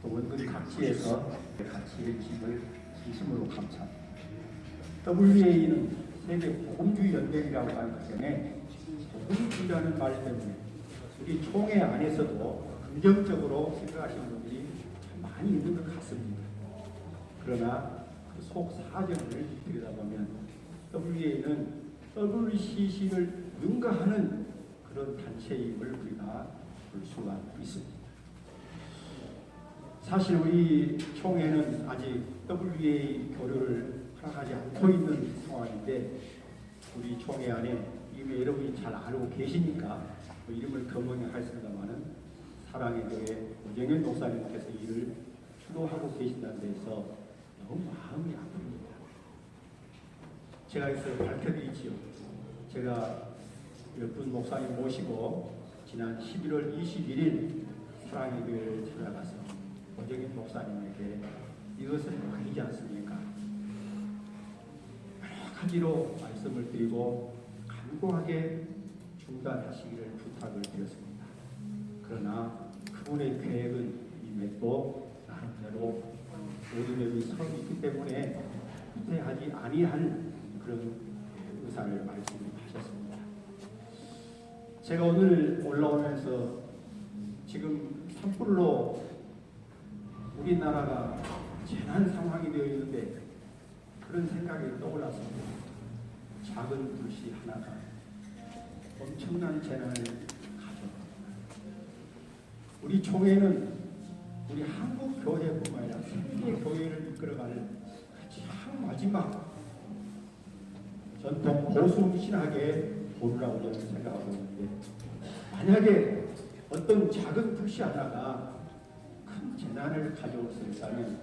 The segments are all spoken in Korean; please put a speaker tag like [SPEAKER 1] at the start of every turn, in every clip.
[SPEAKER 1] 또 원근 각지에서 같이 해주심을 진심으로 감사합니다. WA는 세계 복음주의 연맹이라고 하기 때문에 복음주의라는 말 때문에 우리 총회 안에서도 긍정적으로 생각하시는 분들이 많이 있는 것 같습니다. 그러나 그 속 사정을 들여다보면 WA는 WCC를 능가하는 그런 단체임을 우리가 볼 수가 있습니다. 사실 우리 총회는 아직 WA 교류를 허락하지 않고 있는 상황인데 우리 총회 안에 이미 여러분이 잘 알고 계시니까 뭐 이름을 거명하겠습니다마는 사랑의 교회 오정현 목사님께서 이를 주도하고 계신다는 데서 너무 마음이 아픕니다. 제가 여기서 밝혀드리지요. 제가 몇 분 목사님 모시고 지난 11월 21일 사랑의 교회를 찾아가서 오정현 목사님에게 이것은 아니지 않습니까? 여러 가지로 말씀을 드리고 간곡하게 중단하시기를 부탁을 드렸습니다. 그러나 그분의 계획은 임했고 나름대로 모든 여기 서 있기 때문에 후퇴하지 아니할 그런 의사를 말씀하셨습니다. 제가 오늘 올라오면서 지금 산불로 우리나라가 재난 상황이 되어 있는데 그런 생각이 떠올랐습니다. 작은 불씨 하나가 엄청난 재난을 가져옵니다. 우리 총회는 우리 한국 교회뿐만 아니라 세계 교회를 이끌어가는 참 마지막 전통 보수 신학의 보루라고 저는 생각하고 있는데 만약에 어떤 작은 불씨 하나가 큰 재난을 가져올 수 있다면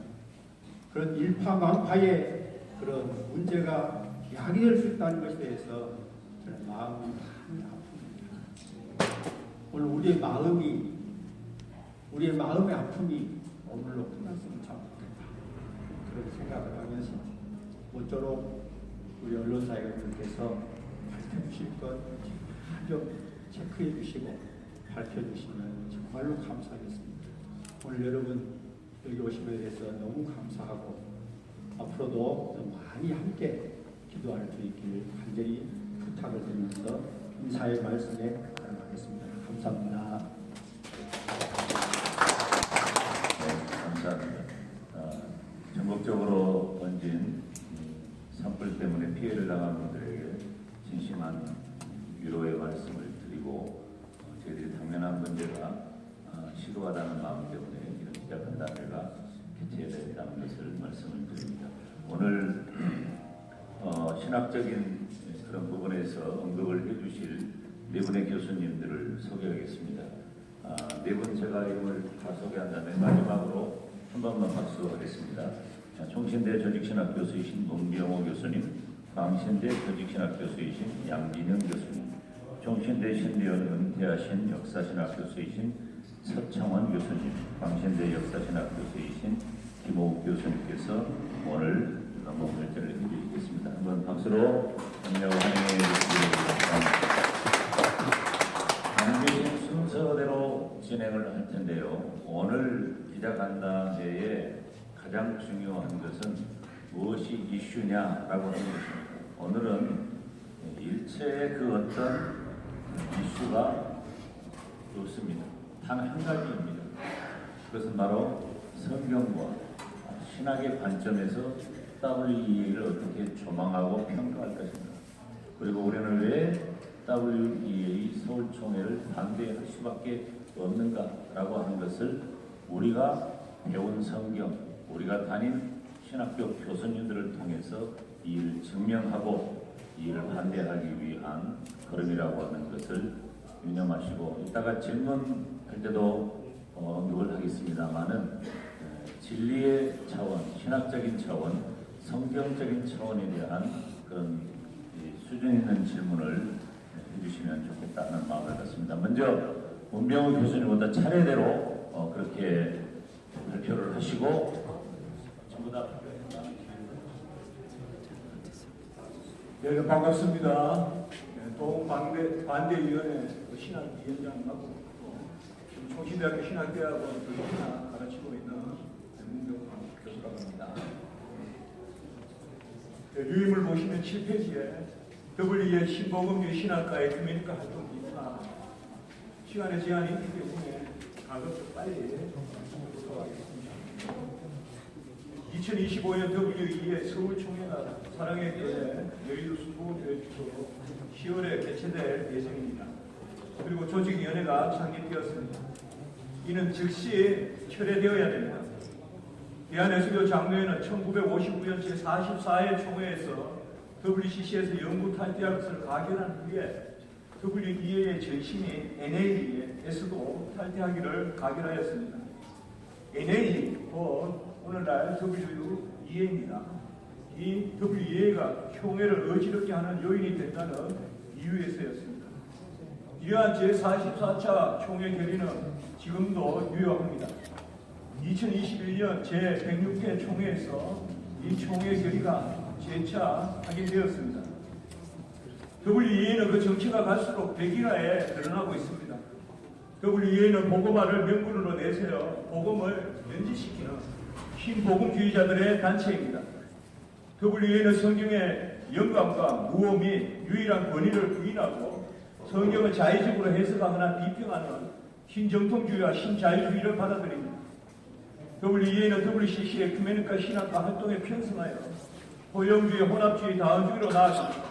[SPEAKER 1] 그런 일파만파의 그런 문제가 야기될 수 있다는 것에 대해서 저는 마음이 많이 아픕니다. 오늘 우리의 마음의 아픔이 오늘로 끝났으면 참 좋겠다. 그런 생각을 하면서 모쪼록 우리 언론사 여러분께서 밝혀주실 것 좀 체크해 주시고 밝혀주시면 정말로 감사하겠습니다. 오늘 여러분 여기 오심에 대해서 너무 감사하고 앞으로도 좀 많이 함께 기도할 수 있기를 간절히 부탁을 드리면서 인사의 말씀에 들어가겠습니다. 감사합니다.
[SPEAKER 2] 네, 감사합니다. 전국적으로 번진 산불 때문에 피해를 당한 분들에게 진심한 위로의 말씀을 드리고 저희들이 당면한 문제가 시도하다는 마음 때문에 이런 시작한 단계가 개최해야 된다는 것을 말씀을 드립니다. 오늘 신학적인 그런 부분에서 언급을 해주실 네 분의 교수님들을 소개하겠습니다. 네 분 제가 이름을 다 소개한 다음에 마지막으로 한 번만 박수하겠습니다. 총신대 조직신학 교수이신 문병호 교수님, 광신대 조직신학 교수이신 양진영 교수님, 총신대 신대원 은퇴하신 역사신학 교수이신 서창원 교수님, 광신대 역사신학 교수이신 김호욱 교수님께서 오늘 방문 발제를 해주시겠습니다. 한번 박수로 협력 환영해 주시기 바랍니다. 당겨진 순서대로 진행을 할 텐데요. 오늘 기자간담회에 가장 중요한 것은 무엇이 이슈냐라고 하는 것입니다. 오늘은 일체의 그 어떤 이슈가 없습니다. 단 한 가지입니다. 그것은 바로 성경과 신학의 관점에서 WEA를 어떻게 조망하고 평가할 것인가. 그리고 우리는 왜 WEA 서울총회를 반대할 수밖에 없는가라고 하는 것을 우리가 배운 성경, 우리가 다닌 신학교 교수님들을 통해서 이 일을 증명하고 이 일을 반대하기 위한 걸음이라고 하는 것을 유념하시고 이따가 질문할 때도 언급을 하겠습니다마는 진리의 차원, 신학적인 차원, 성경적인 차원에 대한 그런 수준 있는 질문을 해주시면 좋겠다는 마음을 갖습니다. 먼저 문병우 교수님보다 차례대로 그렇게 발표를 하시고 전부 다
[SPEAKER 3] 네, 반갑습니다. 동반대위원회 신학위원장하고 총신대학교 신학대학원 교수나 가르치고 있는 유임을 보시면 7페이지에 WE의 신복음주의 신학과의 교민과 활동입니다. 시간의 제한이 있기 때문에 가급적 빨리 하겠습니다. 2025년 WE의 서울총회가 사랑의 교회 여의도 순복음교회 주소로 10월에 개최될 예정입니다. 그리고 조직위원회가 창립되었습니다. 이는 즉시 철회되어야 됩니다. 대한예수교 장로회는 1959년 제44회 총회에서 WCC에서 영구 탈퇴할 것을 가결한 후에 WEA의 전신인 NA에서도 탈퇴하기를 가결하였습니다. NA, 오늘날 WEA입니다. 이 WEA가 총회를 어지럽게 하는 요인이 된다는 이유에서였습니다. 이러한 제44차 총회 결의는 지금도 유효합니다. 2021년 제106회 총회에서 이 총회 결의가 재차 확인되었습니다. WEA는 그 정치가 갈수록 백일화에 드러나고 있습니다. WEA는 복음화를 명분으로 내세워 복음을 연지시키는 신복음주의자들의 단체입니다. WEA는 성경의 영감과 무호 및 유일한 권위를 부인하고 성경을 자의적으로 해석하거나 비평하는 신정통주의와 신자유주의를 받아들입니다. WEA는 WCC의 에큐메니카 신학과 활동에 편승하여 포용주의, 혼합주의, 다원주의로 나아갑니다.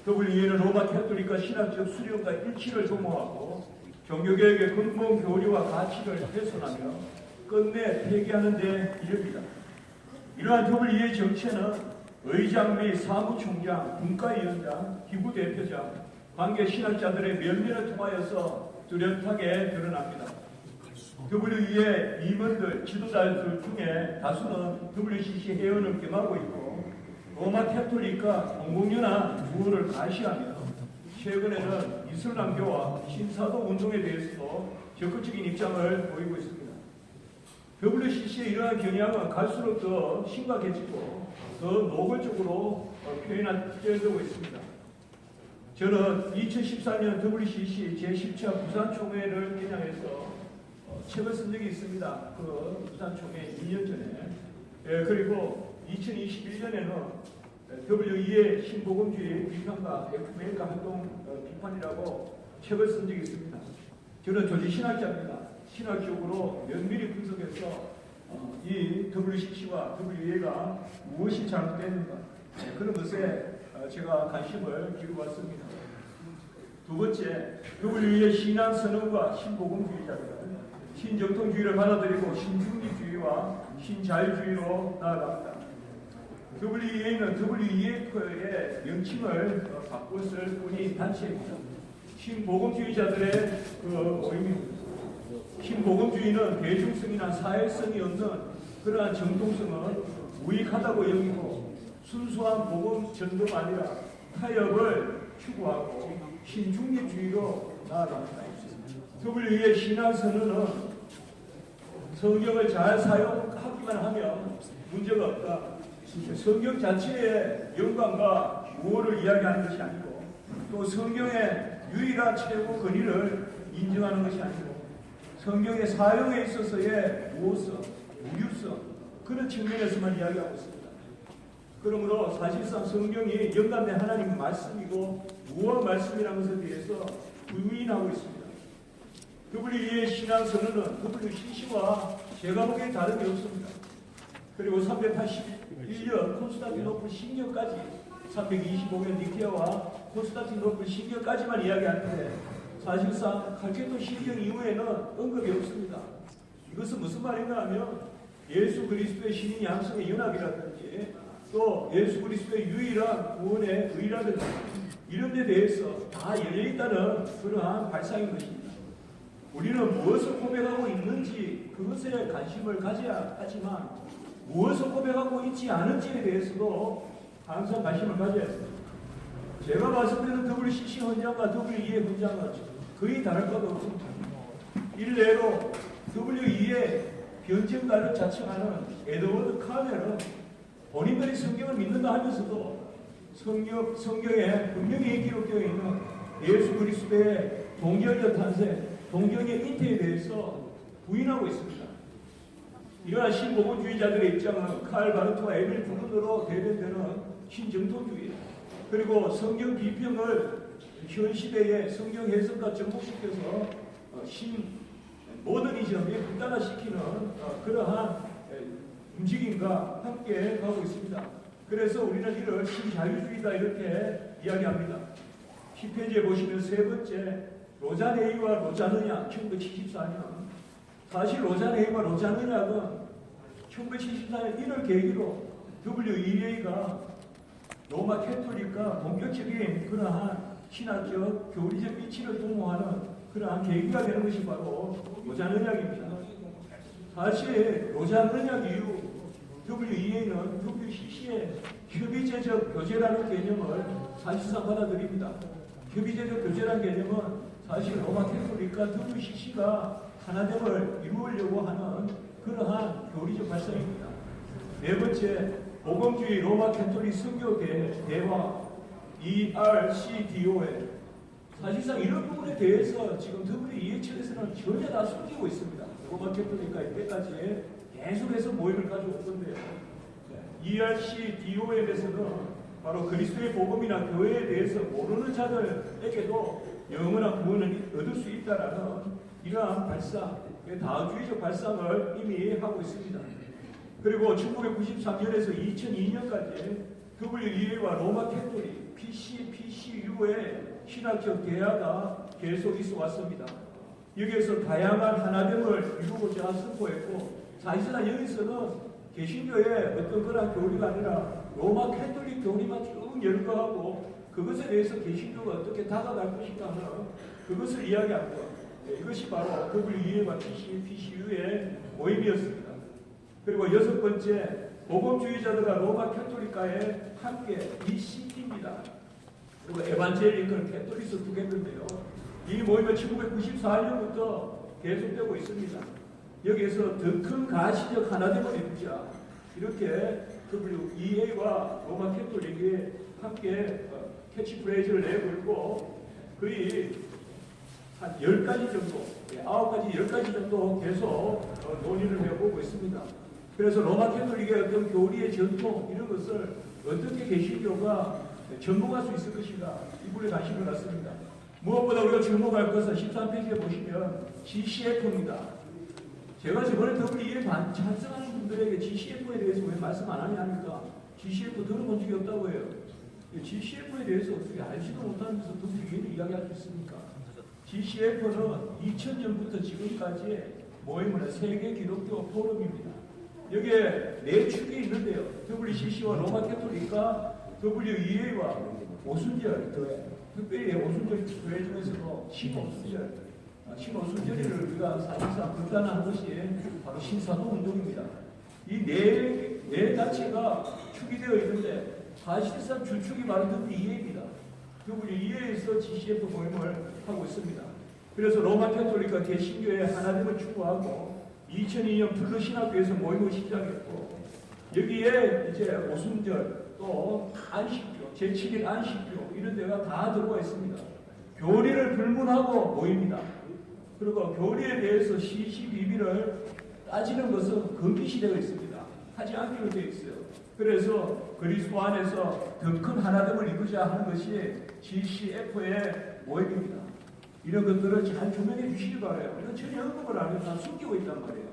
[SPEAKER 3] WEA는 로마 캐톨릭과 신학적 수련과 일치를 도모하고 종교개혁의 근본 교리와 가치를 훼손하며 끝내 폐기하는 데 이릅니다. 이러한 WEA 정체는 의장 및 사무총장, 분과위원장, 기부대표장, 관계 신학자들의 면면을 통하여서 뚜렷하게 드러납니다. WEA 임원들, 지도자들 중에 다수는 WCC 회원을 겸하고 있고 로마 캐톨릭과 공공연한 구호를 가시하며 최근에는 이슬람교와 신사도 운동에 대해서도 적극적인 입장을 보이고 있습니다. WCC의 이러한 경향은 갈수록 더 심각해지고 더 노골적으로 표현되고 있습니다. 저는 2014년 WCC 제10차 부산총회를 개장해서 책을 쓴 적이 있습니다. 그 부산총회 2년 전에. 그리고 2021년에는 WEA의 신복음주의 비판과 에큐메니카 활동 비판이라고 책을 쓴 적이 있습니다. 저는 조직 신학자입니다. 신학적으로 면밀히 분석해서 이 WCC와 WEA가 무엇이 잘못됐는가 그런 것에 제가 관심을 기울여 왔습니다. 두 번째, WEA의 신앙 선언과 신복음주의자들은 신정통주의를 받아들이고 신중리주의와 신자유주의로 나아갑니다. WEA는 WEF의 명칭을 바꿨을 뿐인 단체입니다. 신복음주의자들의 모임입니다. 신복음주의는 대중성이나 사회성이 없는 그러한 정통성은 무익하다고 여기고 순수한 복음 전도가 아니라 타협을 추구하고 신중립주의로 나아갑니다. WEA의 신앙선언은 성경을 잘 사용하기만 하면 문제가 없다. 성경 자체의 영광과 무엇을 이야기하는 것이 아니고 또 성경의 유일한 최고 권위를 인정하는 것이 아니고 성경의 사용에 있어서의 무엇성, 무유성 그런 측면에서만 이야기하고 있습니다. 그러므로 사실상 성경이 영감된 하나님 말씀이고 무엇 말씀이라는 것에 대해서 부인하고 있습니다. WEA의 신앙선언은 WCC와 제가 보기엔 다름이 없습니다. 그리고 381년 콘스탄티노플 신경까지 325년 니케아와 콘스탄티노플 신경까지만 이야기하는데 사실상 칼케도 신경 이후에는 언급이 없습니다. 이것은 무슨 말인가 하면 예수 그리스도의 신인 양성의 연합이라든지 또 예수 그리스도의 유일한 구원의 의라든지 이런 데 대해서 다 열려있다는 그러한 발상인 것입니다. 우리는 무엇을 고백하고 있는지 그것에 관심을 가져야 하지만 무엇을 고백하고 있지 않은지에 대해서도 항상 관심을 가져야 합니다. 제가 말씀드리는 WCC 헌장과 WEA 헌장은 거의 다를 것 없습니다. 일례로 WEA 변증가를 자청하는 에드워드 카넬은 본인들이 성경을 믿는다 하면서도 성경에 분명히 기록되어 있는 예수 그리스도의 동결적 탄생, 동경의 잉태에 대해서 부인하고 있습니다. 이러한 신복음주의자들의 입장은 칼 바르트와 에밀 브룬으로 대변되는 신정토주의, 그리고 성경 비평을 현 시대의 성경 해석과 접목시켜서 신 모더니즘에 불단화시키는 그러한 움직임과 함께 가고 있습니다. 그래서 우리는 이를 신자유주의다 이렇게 이야기합니다. 10페이지에 보시면 세 번째, 로잔회의와 로잔언약 1974년. 사실 로잔회의와 로잔언약은 1974년 1월 계기로 WEA가 로마 캐톨릭과 본격적인 그러한 신학적 교리적 이치를 도모하는 그러한 계기가 되는 것이 바로 로잔언약입니다. 사실 로잔언약 이후 WEA는 WCC의 협의제적 교제라는 개념을 사실상 받아들입니다. 협의제적 교제라는 개념은 사실 로마 캐톨릭과 WCC가 하나됨을 이루려고 하는 그러한 교리적 발상입니다. 네 번째, 복음주의 로마 캐톨릭 선교계 대화 ERCDO에 사실상 이런 부분에 대해서 지금 WEA 측에서는 전혀 다 숨기고 있습니다. 로마 캐톨릭과 이때까지 계속해서 모임을 가져올 건데요. ERCDO에 대해서는 바로 그리스도의 복음이나 교회에 대해서 모르는 자들에게도 영원한 구원을 얻을 수 있다라는 이러한 발상, 다주의적 발상을 이미 하고 있습니다. 그리고 1993년에서 2002년까지 WEA와 로마 캐톨릭, PCU의 신학적 대화가 계속 있어 왔습니다. 여기에서 다양한 하나됨을 이루고자 선포했고, 사실상 여기서는 개신교의 어떤 그런 교리가 아니라 로마 캐톨릭 교리만 쭉 열거하고 그것에 대해서 개신교가 어떻게 다가갈 것인가 하는 그것을 이야기한 것. 이것이 바로 WEA와 PCU의 모임이었습니다. 그리고 여섯 번째, 복음주의자들과 로마 캐톨릭과의 함께 ECT입니다. 그리고 에반젤리컬 캐톨리스 두겠는데요. 이 모임은 1994년부터 계속되고 있습니다. 여기에서 더 큰 가시적 하나됨을 이루자 이렇게 WEA와 로마 캐톨릭이 함께 캐치프레이즈를 내걸고 거의 한 10가지 정도, 9가지, 10가지 정도 계속 논의를 해보고 있습니다. 그래서 로마 캐톨릭의 어떤 교리의 전통 이런 것을 어떻게 개신교가 접목할 수 있을 것인가 이 부분에 관심을 갖습니다. 무엇보다 우리가 접목할 것은 13페이지에 보시면 GCF입니다. 제가 저번에 WEA 찬성하는 분들에게 GCF에 대해서 왜 말씀 안 하냐니까 GCF 들어본 적이 없다고 해요. GCF에 대해서 어떻게 알지도 못하면서 WEA를 이야기할 수 있습니까? GCF는 2000년부터 지금까지 모임을 세계 기독교 포럼입니다. 여기에 네 축이 있는데요. WCC와 로마 캐톨릭과 WEA와 오순절 교회, 특별히 오순절 교회 중에서도 신오순절을 우리가 사실상 불단한 것이 바로 신사도 운동입니다. 이 네 단체가 축이 되어 있는데 사실상 주축이 바로 WEA입니다. WEA에서 GCF 모임을 하고 있습니다. 그래서 로마 캐톨릭과 개신교의 하나됨을 추구하고 2002년 블루 신학교에서 모임을 시작했고 여기에 이제 오순절 또 안식교, 제7일 안식교 이런 데가 다 들어와 있습니다. 교리를 불문하고 모입니다. 그리고 교리에 대해서 시시비비를 따지는 것은 금기시되어 있습니다. 하지 않기로 되어 있어요. 그래서 그리스도 안에서 더 큰 하나됨을 이루자 하는 것이 GCF의 모임입니다. 이런 것들을 잘 조명해 주시기 바라요. 이건 전혀 언급을 안 해서 다 숨기고 있단 말이에요.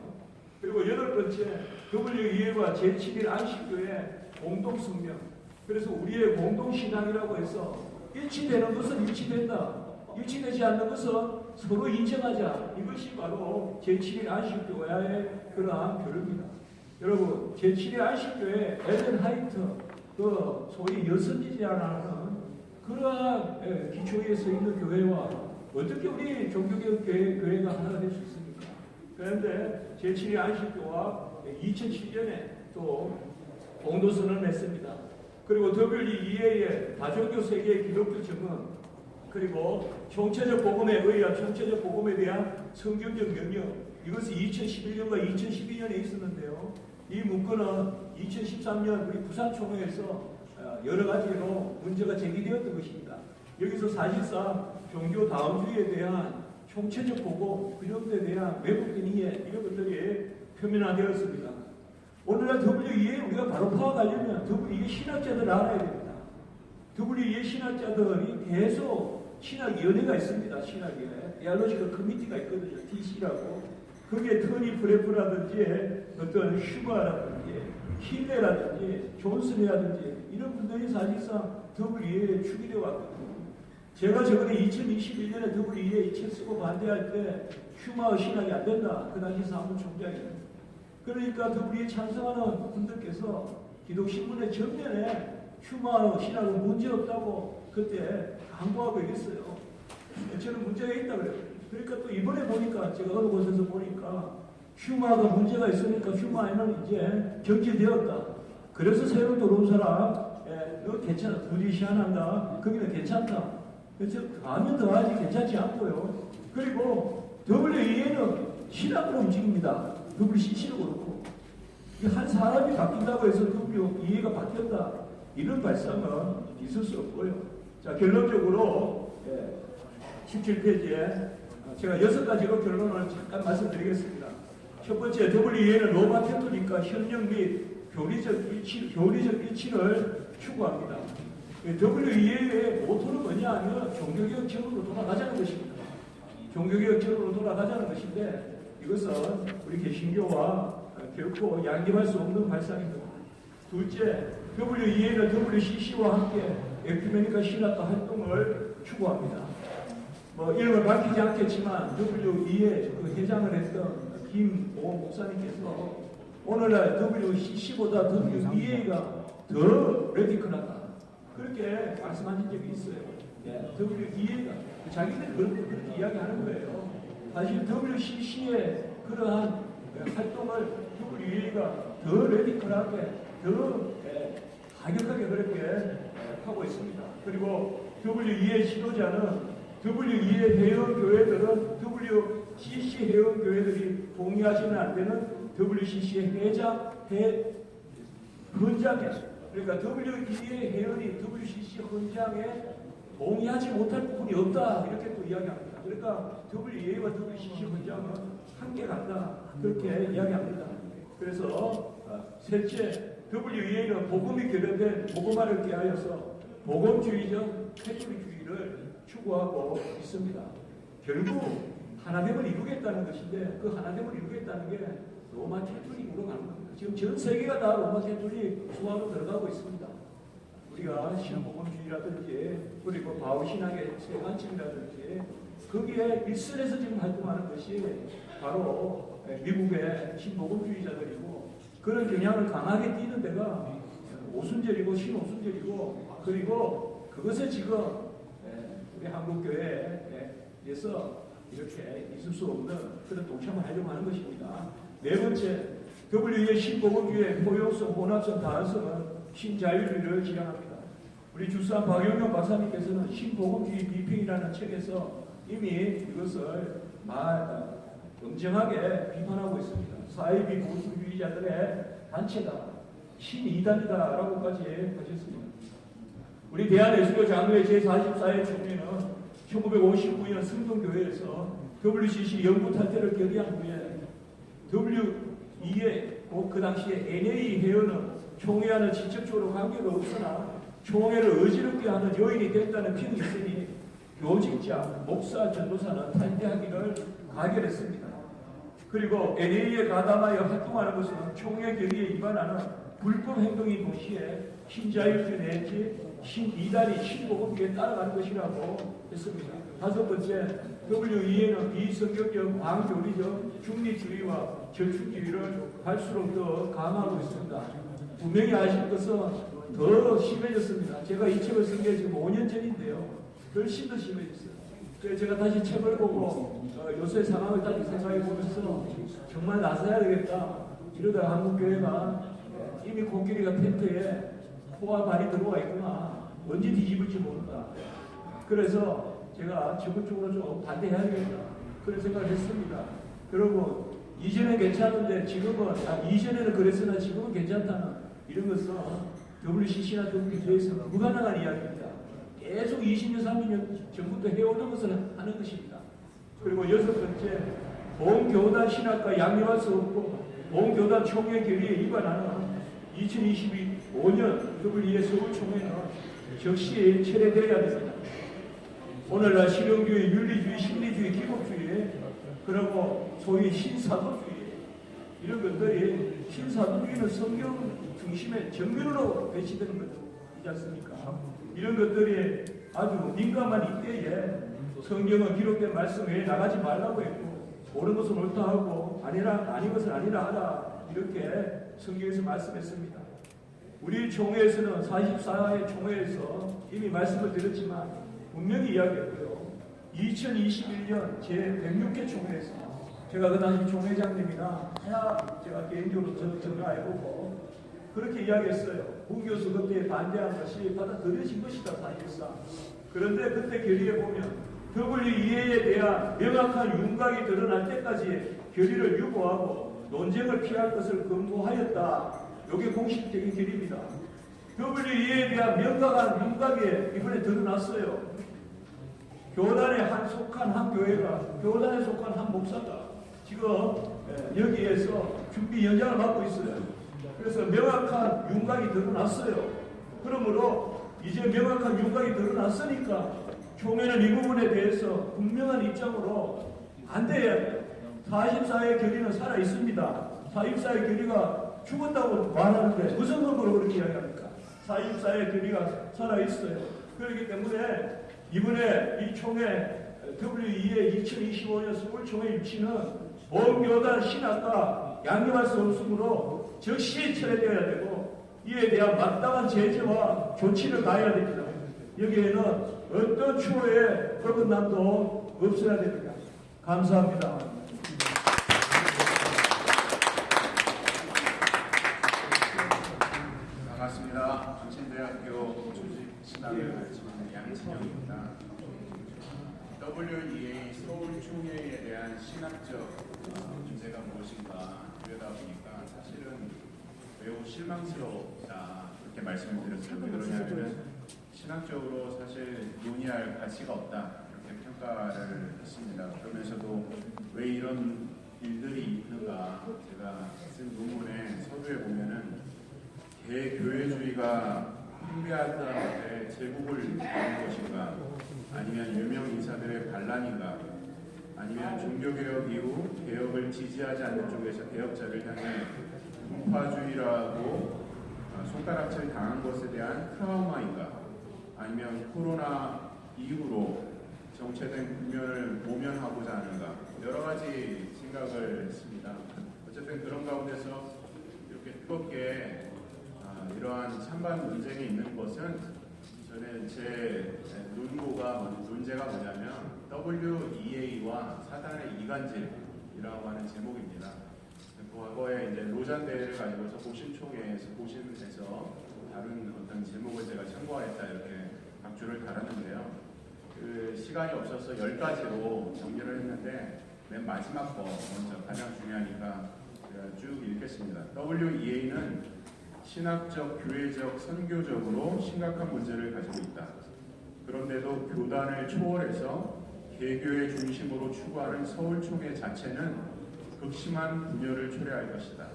[SPEAKER 3] 그리고 여덟 번째, WEA와 제7일 안식교의 공동성명. 그래서 우리의 공동신앙이라고 해서 일치되는 것은 일치된다. 일치되지 않는 것은 서로 인정하자. 이것이 바로 제7일 안식교와의 그러한 교류입니다. 여러분, 제7일 안식교의 엘렌 하이트, 그 소위 여선지자라는 그러한 기초에 서 있는 교회와 어떻게 우리 종교개혁 교회가 하나가 될 수 있습니까? 그런데 제7일 안식교와 2007년에 또 공동선언을 했습니다. 그리고 WEA의 다종교 세계의 기독교 증언, 그리고 총체적 복음에 의한 총체적 복음에 대한 성경적 명령, 이것이 2011년과 2012년에 있었는데요. 이 문구는 2013년 우리 부산총회에서 여러 가지로 문제가 제기되었던 것입니다. 여기서 사실상 종교 다원주의에 대한 총체적 보고, 그런 데 대한 왜곡된 이해, 이런 것들이 표면화되었습니다. 오늘날 WEA 우리가 바로 파악하려면 WEA 신학자들을 알아야 됩니다. WEA 신학자들이 계속 신학위원회가 있습니다. 신학위원회. 디알로지컬 커미티가 있거든요. DC라고. 거기에 토니 프레프라든지 어떤 슈바라든지 힐레라든지 존슨이라든지 이런 분들이 사실상 WEA에 축이 되어 왔거든요. 제가 저번에 2021년에 WEA 책 쓰고 반대할 때 휴마의 신학이 안 된다. 그 당시 사무총장이에요. 그러니까 WEA 찬성하는 분들께서 기독신문의 전면에 휴마의 신학은 문제없다고 그때 광고하고 이랬어요. 저는 문제가 있다 그래요. 그러니까 또 이번에 보니까 제가 어느 곳에서 보니까 휴마가 문제가 있으니까 휴마에는 이제 정지되었다. 그래서 새로 들어온 사람, 너 괜찮아. 굳이 시한한다. 거기는 괜찮다. 그래서 더하면 더하지 괜찮지 않고요. 그리고 WEA는 신학으로 움직입니다. WCC도 그렇고. 한 사람이 바뀐다고 해서 WEA가 바뀌었다. 이런 발상은 있을 수 없고요. 자, 결론적으로 17페이지에 제가 6가지로 결론을 잠깐 말씀드리겠습니다. 첫 번째, WEA는 로마 캐톨릭과 협력 및 교리적 일치를 추구합니다. WEA의 모토는 뭐냐 하면 종교개혁적으로 돌아가자는 것입니다. 종교개혁적으로 돌아가자는 것인데 이것은 우리 개신교와 결코 양립할 수 없는 발상입니다. 둘째, WEA는 WCC와 함께 에큐메니카 신학과 활동을 추구합니다. 이름을 밝히지 않겠지만 WEA 그 회장을 했던 김오 목사님께서 오늘날 WCC보다 WEA가 더 레디컬하다 그렇게 말씀하신 적이 있어요. WEA가 자기들이 그렇게 이야기하는 거예요. 사실 WCC의 그러한 활동을 WEA가 더 레디컬하게 더 가격하게 그렇게 하고 있습니다. 그리고 WEA 지도자는 WEA 회원교회들은 WCC 회원교회들이 동의하시면 안 되는 WCC의 헌장에 그러니까 WEA 회원이 WCC 헌장에 동의하지 못할 부분이 없다 이렇게 또 이야기합니다. 그러니까 WEA와 WCC 헌장은 함께 간다 그렇게 이야기합니다. 그래서 셋째, WEA는 복음이 결여된 복음화를 꾀하여서 복음주의적 캐톨릭주의를 추구하고 있습니다. 결국 하나됨을 이루겠다는 것인데 그 하나됨을 이루겠다는 게 로마 캐톨릭으로 가는 겁니다. 지금 전 세계가 다 로마 캐톨릭 수화로 들어가고 있습니다. 우리가 신복음주의라든지 그리고 바오신학의 세관점이라든지 거기에 일선에서 지금 활동하는 것이 바로 미국의 신복음주의자들이고 그런 경향을 강하게 띠는 데가 오순절이고 신오순절이고 그리고 그것에 지금 우리 한국교회에서 이렇게 있을 수 없는 그런 동참을 하려고 하는 것입니다. 네 번째, WEA 신복음주의의 포용성, 혼합성, 다양성은 신자유주의를 지향합니다. 우리 주산 박용영 박사님께서는 신복음주의 비평이라는 책에서 이미 이것을 엄정하게 비판하고 있습니다. 사이비 보수주의자들의 단체다, 신이단이다라고까지 하셨습니다. 우리 대한예수교 장로회 제44회 총회는 1959년 승동교회에서 WCC 영구 탈퇴를 결의한 후에 WEA 그 당시에 NA 회원은 총회와는 직접적으로 관계가 없으나 총회를 어지럽게 하는 요인이 됐다는 평이 있으니 교직자, 목사, 전도사는 탈퇴하기를 가결했습니다. 그리고 NA에 가담하여 활동하는 것은 총회 결의에 위반하는 불법 행동인 동시에 신자유주의 내지 신이단이 신복음주의에 따라가는 것이라고 했습니다. 다섯 번째, WEA는 비성경적, 광교리적, 중립주의와 절충주의를 갈수록 더 강화하고 있습니다. 분명히 아실 것은 더 심해졌습니다. 제가 이 책을 쓴 게 지금 5년 전인데요. 훨씬 더 심해졌어요. 그래서 제가 다시 책을 보고 요새 상황을 다시 생각해 보면서 정말 나서야 되겠다. 이러다 한국교회가 이미 코끼리가 텐트에 코와 발이 들어와 있구나. 언제 뒤집을지 모른다. 그래서 제가 적극적으로 좀 반대해야 되겠다. 그런 생각을 했습니다. 그리고 이전에 괜찮은데 지금은 이전에는 그랬으나 지금은 괜찮다는 이런 것은 WCC나 WB에서 불가능한 이야기입니다. 계속 20년, 30년 전부터 해오는 것을 하는 것입니다. 그리고 여섯 번째, 본교단 신학과 양립할 수 없고 본교단 총회 결의에 위반하는 2025년 WEA 서울총회는 즉시 철회되어야 됩니다. 오늘날 실용주의, 윤리주의, 심리주의, 기복주의, 그리고 소위 신사도주의 이런 것들이 신사도주의는 성경 중심의 정면으로 배치되는 것이지 않습니까? 이런 것들이 아주 민감한 이때에 성경은 기록된 말씀 외에 나가지 말라고 했고 옳은 것은 옳다 하고 아닌 것은 아니라 하라 이렇게 성경에서 말씀했습니다. 우리 총회에서는 44회 총회에서 이미 말씀을 드렸지만 분명히 이야기했고요. 2021년 제106회 총회에서 제가 그 당시 총회장님이나 제가 개인적으로 전화해보고 그렇게 이야기했어요. 문 교수 그때 반대한 것이 받아들여진 것이다 사실상. 그런데 그때 결의에 보면 WEA에 대한 명확한 윤곽이 드러날 때까지 결의를 유보하고 논쟁을 피할 것을 권고하였다. 이게 공식적인 결의입니다. WEA에 대한 명확한 윤곽이 이번에 드러났어요. 교단에 속한 한 교회가, 교단에 속한 한 목사가 지금 여기에서 준비 연장을 받고 있어요. 그래서 명확한 윤곽이 드러났어요. 그러므로 이제 명확한 윤곽이 드러났으니까 총회는 이 부분에 대해서 분명한 입장으로 안 돼야 돼요. 44의 결의는 살아 있습니다. 44의 결의가 죽었다고 말하는데 무슨 근거로 그렇게 이야기합니까? 44의 결의가 살아 있어요. 그렇기 때문에 이번에 이 총회 WEA 2025년 서울총회 유치는 본교단 신학과 양념할 수 없으므로 즉시 철회되어야 되고 이에 대한 마땅한 제재와 조치를 가해야 됩니다. 여기에는 어떤 추호의 어긋남도 없어야 됩니다. 감사합니다.
[SPEAKER 4] 반갑습니다. 광신대학교 조직신학을 가르치는 양진영입니다. WEA 서울총회에 대한 신학적 문제가 무엇인가 그러다 보니까 사실은 매우 실망스럽다 그렇게 말씀을 드렸어요. 왜 그러냐면 신학적으로 사실 논의할 가치가 없다 이렇게 평가를 했습니다. 그러면서도 왜 이런 일들이 있는가 제가 쓴 논문의 서두에 보면은 대교회주의가 팽배하다는 것에 제국을 잡는 것인가 아니면 유명 인사들의 반란인가 아니면 종교개혁 이후 개혁을 지지하지 않는 쪽에서 개혁자를 향해 분파주의라고 손가락질 당한 것에 대한 트라우마인가 아니면 코로나 이후로 정체된 국면을 모면하고자 하는가 여러 가지 생각을 했습니다. 어쨌든 그런 가운데서 이렇게 뜨겁게 이러한 찬반 논쟁이 있는 것은 저는 제 논제가 뭐냐면 WEA와 사단의 이간질이라고 하는 제목입니다. 과거에 이제 로잔 대회를 가지고서 보신총회에서 다룬 어떤 제목을 제가 참고하였다 이렇게 각주를 달았는데요. 그 시간이 없어서 10가지로 정리를 했는데 맨 마지막 거 먼저 가장 중요하니까 제가 쭉 읽겠습니다. WEA는 신학적, 교회적, 선교적으로 심각한 문제를 가지고 있다. 그런데도 교단을 초월해서 개교의 중심으로 추구하는 서울총회 자체는 극심한 분열을 초래할 것이다.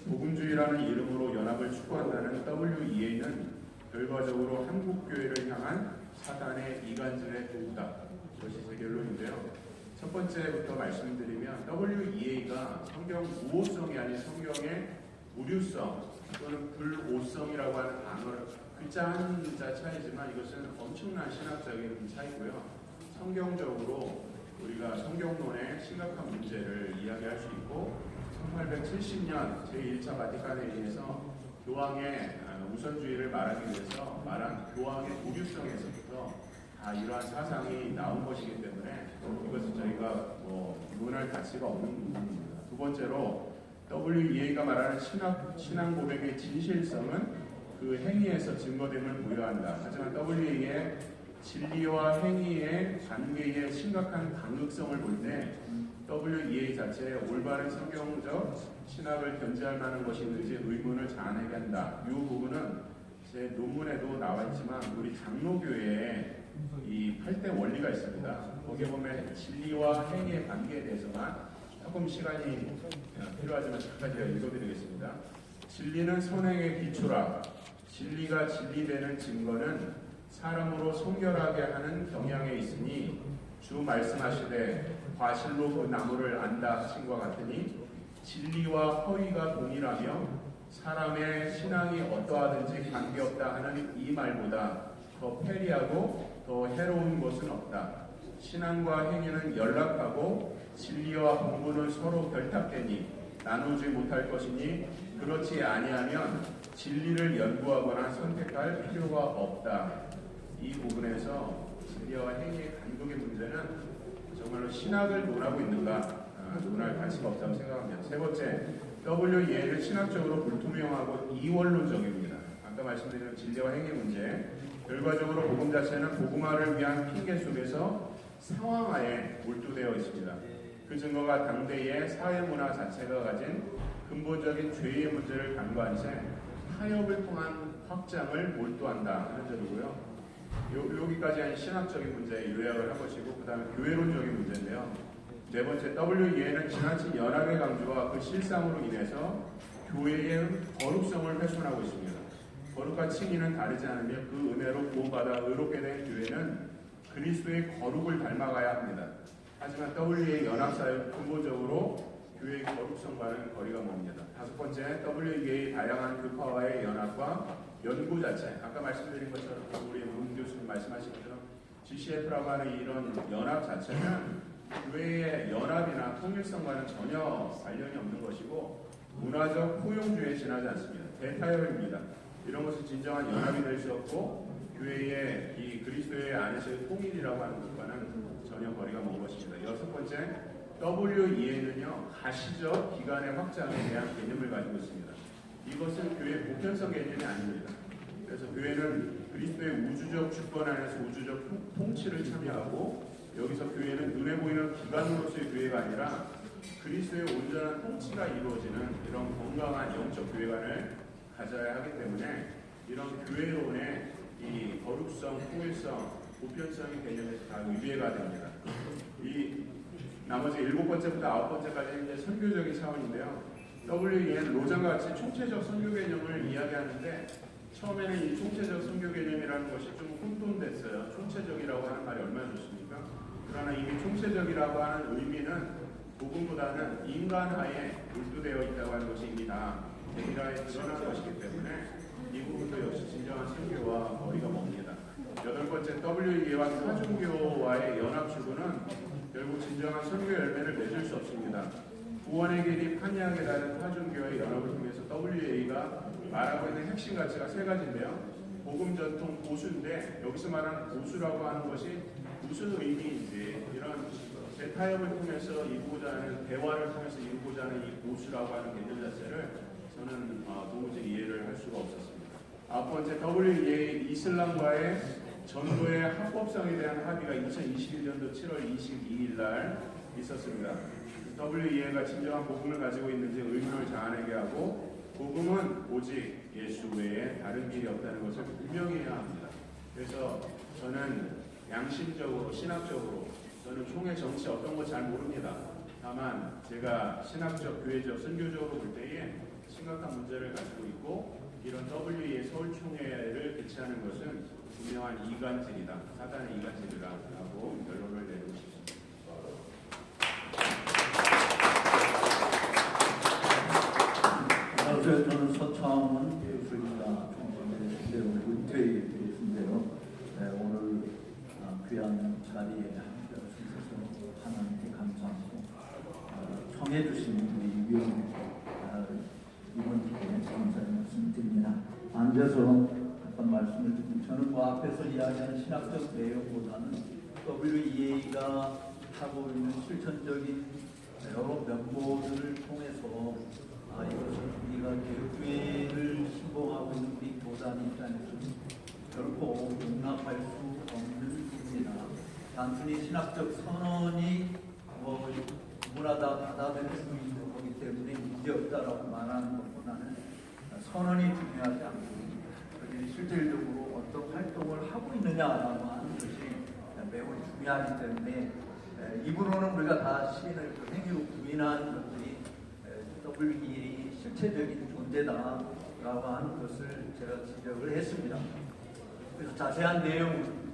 [SPEAKER 4] 복음주의라는 이름으로 연합을 추구한다는 WEA는 결과적으로 한국교회를 향한 사단의 이간질의 도구다. 이것이 제 결론인데요. 첫 번째부터 말씀드리면 WEA가 성경 우호성이 아닌 성경의 우류성 또는 불오성이라고 하는 단어를 글자 한자 차이지만 이것은 엄청난 신학적인 차이고요. 성경적으로 우리가 성경론의 심각한 문제를 이야기할 수 있고 1870년 제1차 바티칸에 의해서 교황의 우선주의를 말하기 위해서 말한 교황의 우류성에서부터 다 이러한 사상이 나온 것이기 때문에 이것은 저희가 논할 가치가 없는 부분입니다. 두 번째로 WEA가 말하는 신앙 고백의 진실성은 그 행위에서 증거됨을 부여한다. 하지만 WEA의 진리와 행위의 관계의 심각한 간극성을 볼 때 WEA 자체의 올바른 성경적 신학을 견지할 만한 것이 있는지 의문을 자아내게 한다. 이 부분은 제 논문에도 나와 있지만 우리 장로교회에 이 8대 원리가 있습니다. 거기에 보면 진리와 행위의 관계에 대해서만 조금 시간이 필요하지만 잠깐 제가 읽어드리겠습니다. 진리는 선행의 기초라. 진리가 진리되는 증거는 사람으로 성결하게 하는 경향에 있으니 주 말씀하시되 과실로 그 나무를 안다 하신 것 같으니 진리와 허위가 동일하며 사람의 신앙이 어떠하든지 관계없다 하는 이 말보다 더 패리하고 더 해로운 것은 없다. 신앙과 행위는 연락하고 진리와 공부는 서로 결탁되니 나누지 못할 것이니 그렇지 아니하면 진리를 연구하거나 선택할 필요가 없다. 이 부분에서 진리와 행위의 간극의 문제는 정말로 신학을 논하고 있는가 논할 가치가 없다고 생각합니다. 세 번째, WEA는 신학적으로 불투명하고 이원론적입니다. 아까 말씀드린 진리와 행위 문제, 결과적으로 복음 자체는 복음화를 위한 핑계 속에서 상황하에 몰두되어 있습니다. 그 증거가 당대의 사회문화 자체가 가진 근본적인 죄의 문제를 간과한 채 타협을 통한 확장을 몰두한다 하는 점이고요. 여기까지 한 신학적인 문제 요약을 한 것이고 그 다음에 교회론적인 문제인데요. 네 번째, WEA는 지나친 연합의 강조와 그 실상으로 인해서 교회의 거룩성을 훼손하고 있습니다. 거룩과 칭의는 다르지 않으며 그 은혜로 구원받아 의롭게 된 교회는 그리스도의 거룩을 닮아가야 합니다. 하지만 WEA 연합사역 근본적으로 교회의 거룩성과는 거리가 멉니다. 다섯 번째, WEA의 다양한 교파와의 연합과 연구 자체, 아까 말씀드린 것처럼 우리 문 교수님 말씀하신 것처럼 GCF라고 하는 이런 연합 자체는 교회의 연합이나 통일성과는 전혀 관련이 없는 것이고 문화적 포용주의에 지나지 않습니다. 대타협입니다. 이런 것은 진정한 연합이 될 수 없고 교회의 이 그리스도의 안에서의 통일이라고 하는 것과는 전혀 거리가 먼 것입니다. 여섯 번째, WEA는요 가시적 기간의 확장에 대한 개념을 가지고 있습니다. 이것은 교회의 보편성 개념이 아닙니다. 그래서 교회는 그리스도의 우주적 주권 안에서 우주적 통치를 참여하고 여기서 교회는 눈에 보이는 기관으로서의 교회가 아니라 그리스도의 온전한 통치가 이루어지는 이런 건강한 영적 교회관을 가져야 하기 때문에 이런 교회론의 이 거룩성, 통일성, 보편성의 개념에서 다 위배가 됩니다. 이 나머지 7번째부터 9번째까지는 이제 선교적인 차원인데요. WEA는 로장과 같이 총체적 선교 개념을 이야기하는데 처음에는 이 총체적 선교 개념이라는 것이 좀 혼돈됐어요. 총체적이라고 하는 말이 얼마나 좋습니까? 그러나 이미 총체적이라고 하는 의미는 복음보다는 인간하에 몰두되어 있다고 하는 것이 이미 다 대미라에 드러난 것이기 때문에 이 부분도 역시 진정한 선교와 거리가 멉니다. 여덟 번째, WEA와 타종교와의 연합 추구는 결국 진정한 선교 열매를 맺을 수 없습니다. 구원의 길이 판이하게 다른 타종교와의 연합을 통해서 WEA가 말하고 있는 핵심 가치가 세 가지인데요. 복음 전통 보수인데 여기서 말하는 보수라고 하는 것이 무슨 의미인지 이런 대타협을 통해서 이루고자 하는 대화를 통해서 이루고자 하는 이 보수라고 하는 개념 자체를 저는 도무지 이해를 할 수가 없었습니다. 아홉 번째, WEA 이슬람과의 전도의 합법성에 대한 합의가 2021년도 7월 22일 날 있었습니다. WEA가 진정한 복음을 가지고 있는지 의문을 자아내게 하고 복음은 오직 예수 외에 다른 길이 없다는 것을 분명히 해야 합니다. 그래서 저는 양심적으로 신학적으로 저는 총회 정치 어떤 거 잘 모릅니다. 다만 제가 신학적, 교회적, 선교적으로 볼 때에 심각한 문제를 가지고 있고 이런 WEA 서울총회를 개최하는 것은 분명한 이간질이다. 사단의 이간질이라고 결론을 내리고 싶습니다.
[SPEAKER 5] 저는 서창원 교수님과 은퇴에 계신데요. 오늘 귀한 자리에 함께하셔서 하나님께 감사하고 청해주신 우리 위원 이원님께 감사의 말씀드립니다. 앉아서 어떤 말씀을 드리면 저는 앞에서 이야기하는 신학적 내용보다는 WEA가 하고 있는 실천적인 여러 면모들을 통해서 이것을 우리가 교회를 신봉하고 있는 우리 교단 입장에서는 결코 용납할 수 없는 부분이다. 단순히 신학적 선언이 누구나 다 받아들일 수 있는 거기 때문에 문제없다라고 말하는 것보다는 선언이 중요하지 않고 실질적으로 어떤 활동을 하고 있느냐라고 하는 것이 매우 중요하기 때문에 입으로는 우리가 다 시인을 그 행위로 부인하는 것들이 WEA 실체적인 존재다라고 하는 것을 제가 지적을 했습니다. 그래서 자세한 내용은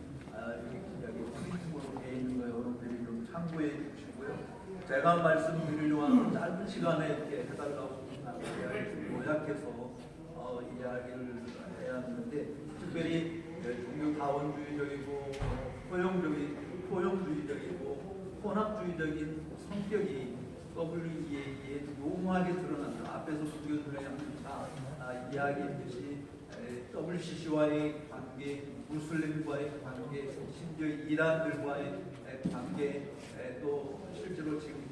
[SPEAKER 5] 여기 프린트로 되어 있는 거 여러분들이 좀 참고해 주시고요. 제가 말씀드리려고 하는 짧은 시간에 이렇게 해달라고 요약해서 이야기를 해야 하는데, 특별히 종교 다원주의적이고 포용주의적이고 혼합주의적인 성격이 WEA에 용하게 드러난다. 앞에서 부교수님이 다 이야기했듯이 WCC와의 관계, 무슬림과의 관계, 심지어 이란들과의 관계, 또 실제로 지금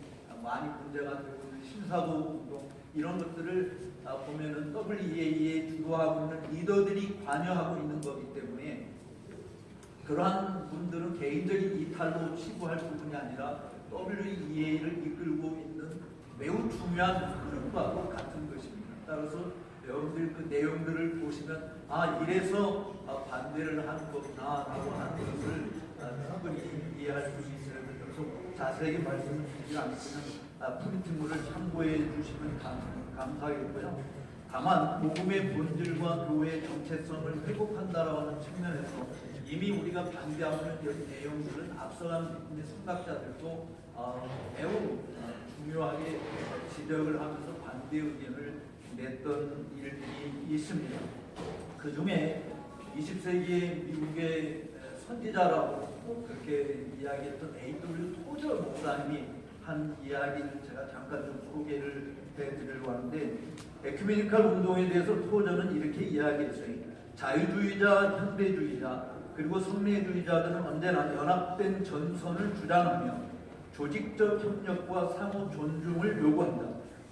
[SPEAKER 5] 많이 문제가 되고 있는 신사도 운동, 이런 것들을 보면은 WEA에 주도하고 있는 리더들이 관여하고 있는 거기 때문에 그러한 분들은 개인적인 이탈로 치부할 부분이 아니라 WEA를 이끌고 있는 매우 중요한 그룹과 같은 것입니다. 따라서 여러분들 그 내용들을 보시면 이래서 반대를 하는 거구나 라고 하는 것을 충분히 이해할 수 있어요. 그래서 자세하게 말씀을 드리지 않지만 프린트물을 참고해 주시면 감사하겠고요. 다만 복음의 본질과 교회의 정체성을 회복한다라고 하는 측면에서 이미 우리가 반대하는 내용들은 앞서간 생각자들도 매우 중요하게 지적을 하면서 반대 의견을 냈던 일들이 있습니다. 그 중에 20세기의 미국의 선지자라고 그렇게 이야기했던 A.W. 토저 목사님이 한 이야기를 제가 잠깐 좀 소개를 해드리려고 하는데, 에큐메니컬 운동에 대해서 토저는 이렇게 이야기했어요. 자유주의자, 현대주의자, 그리고 성례주의자들은 언제나 연합된 전선을 주장하며 조직적 협력과 상호 존중을 요구한다.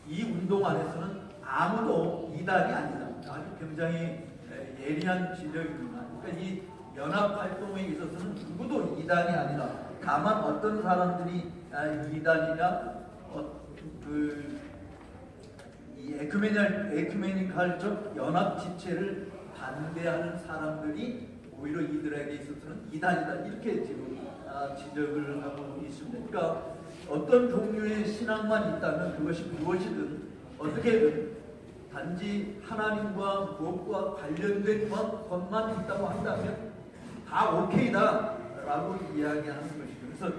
[SPEAKER 5] 이 운동 안에서는 아무도 이단이 아니다. 아주 굉장히 예리한 지적입니다. 그러니까 이 연합 활동에 있어서는 누구도 이단이 아니다. 다만 어떤 사람들이 이단이냐, 이 에큐메니컬적 연합 지체를 반대하는 사람들이 오히려 이들에게 있어서는 이단이다. 이렇게 지금 지적을 하고 있습니다. 그러니까 어떤 종류의 신앙만 있다면 그것이 무엇이든 어떻게든 단지 하나님과 무엇과 관련된 것만 있다고 한다면 다 오케이다 라고 이야기하는 것이죠. 그래서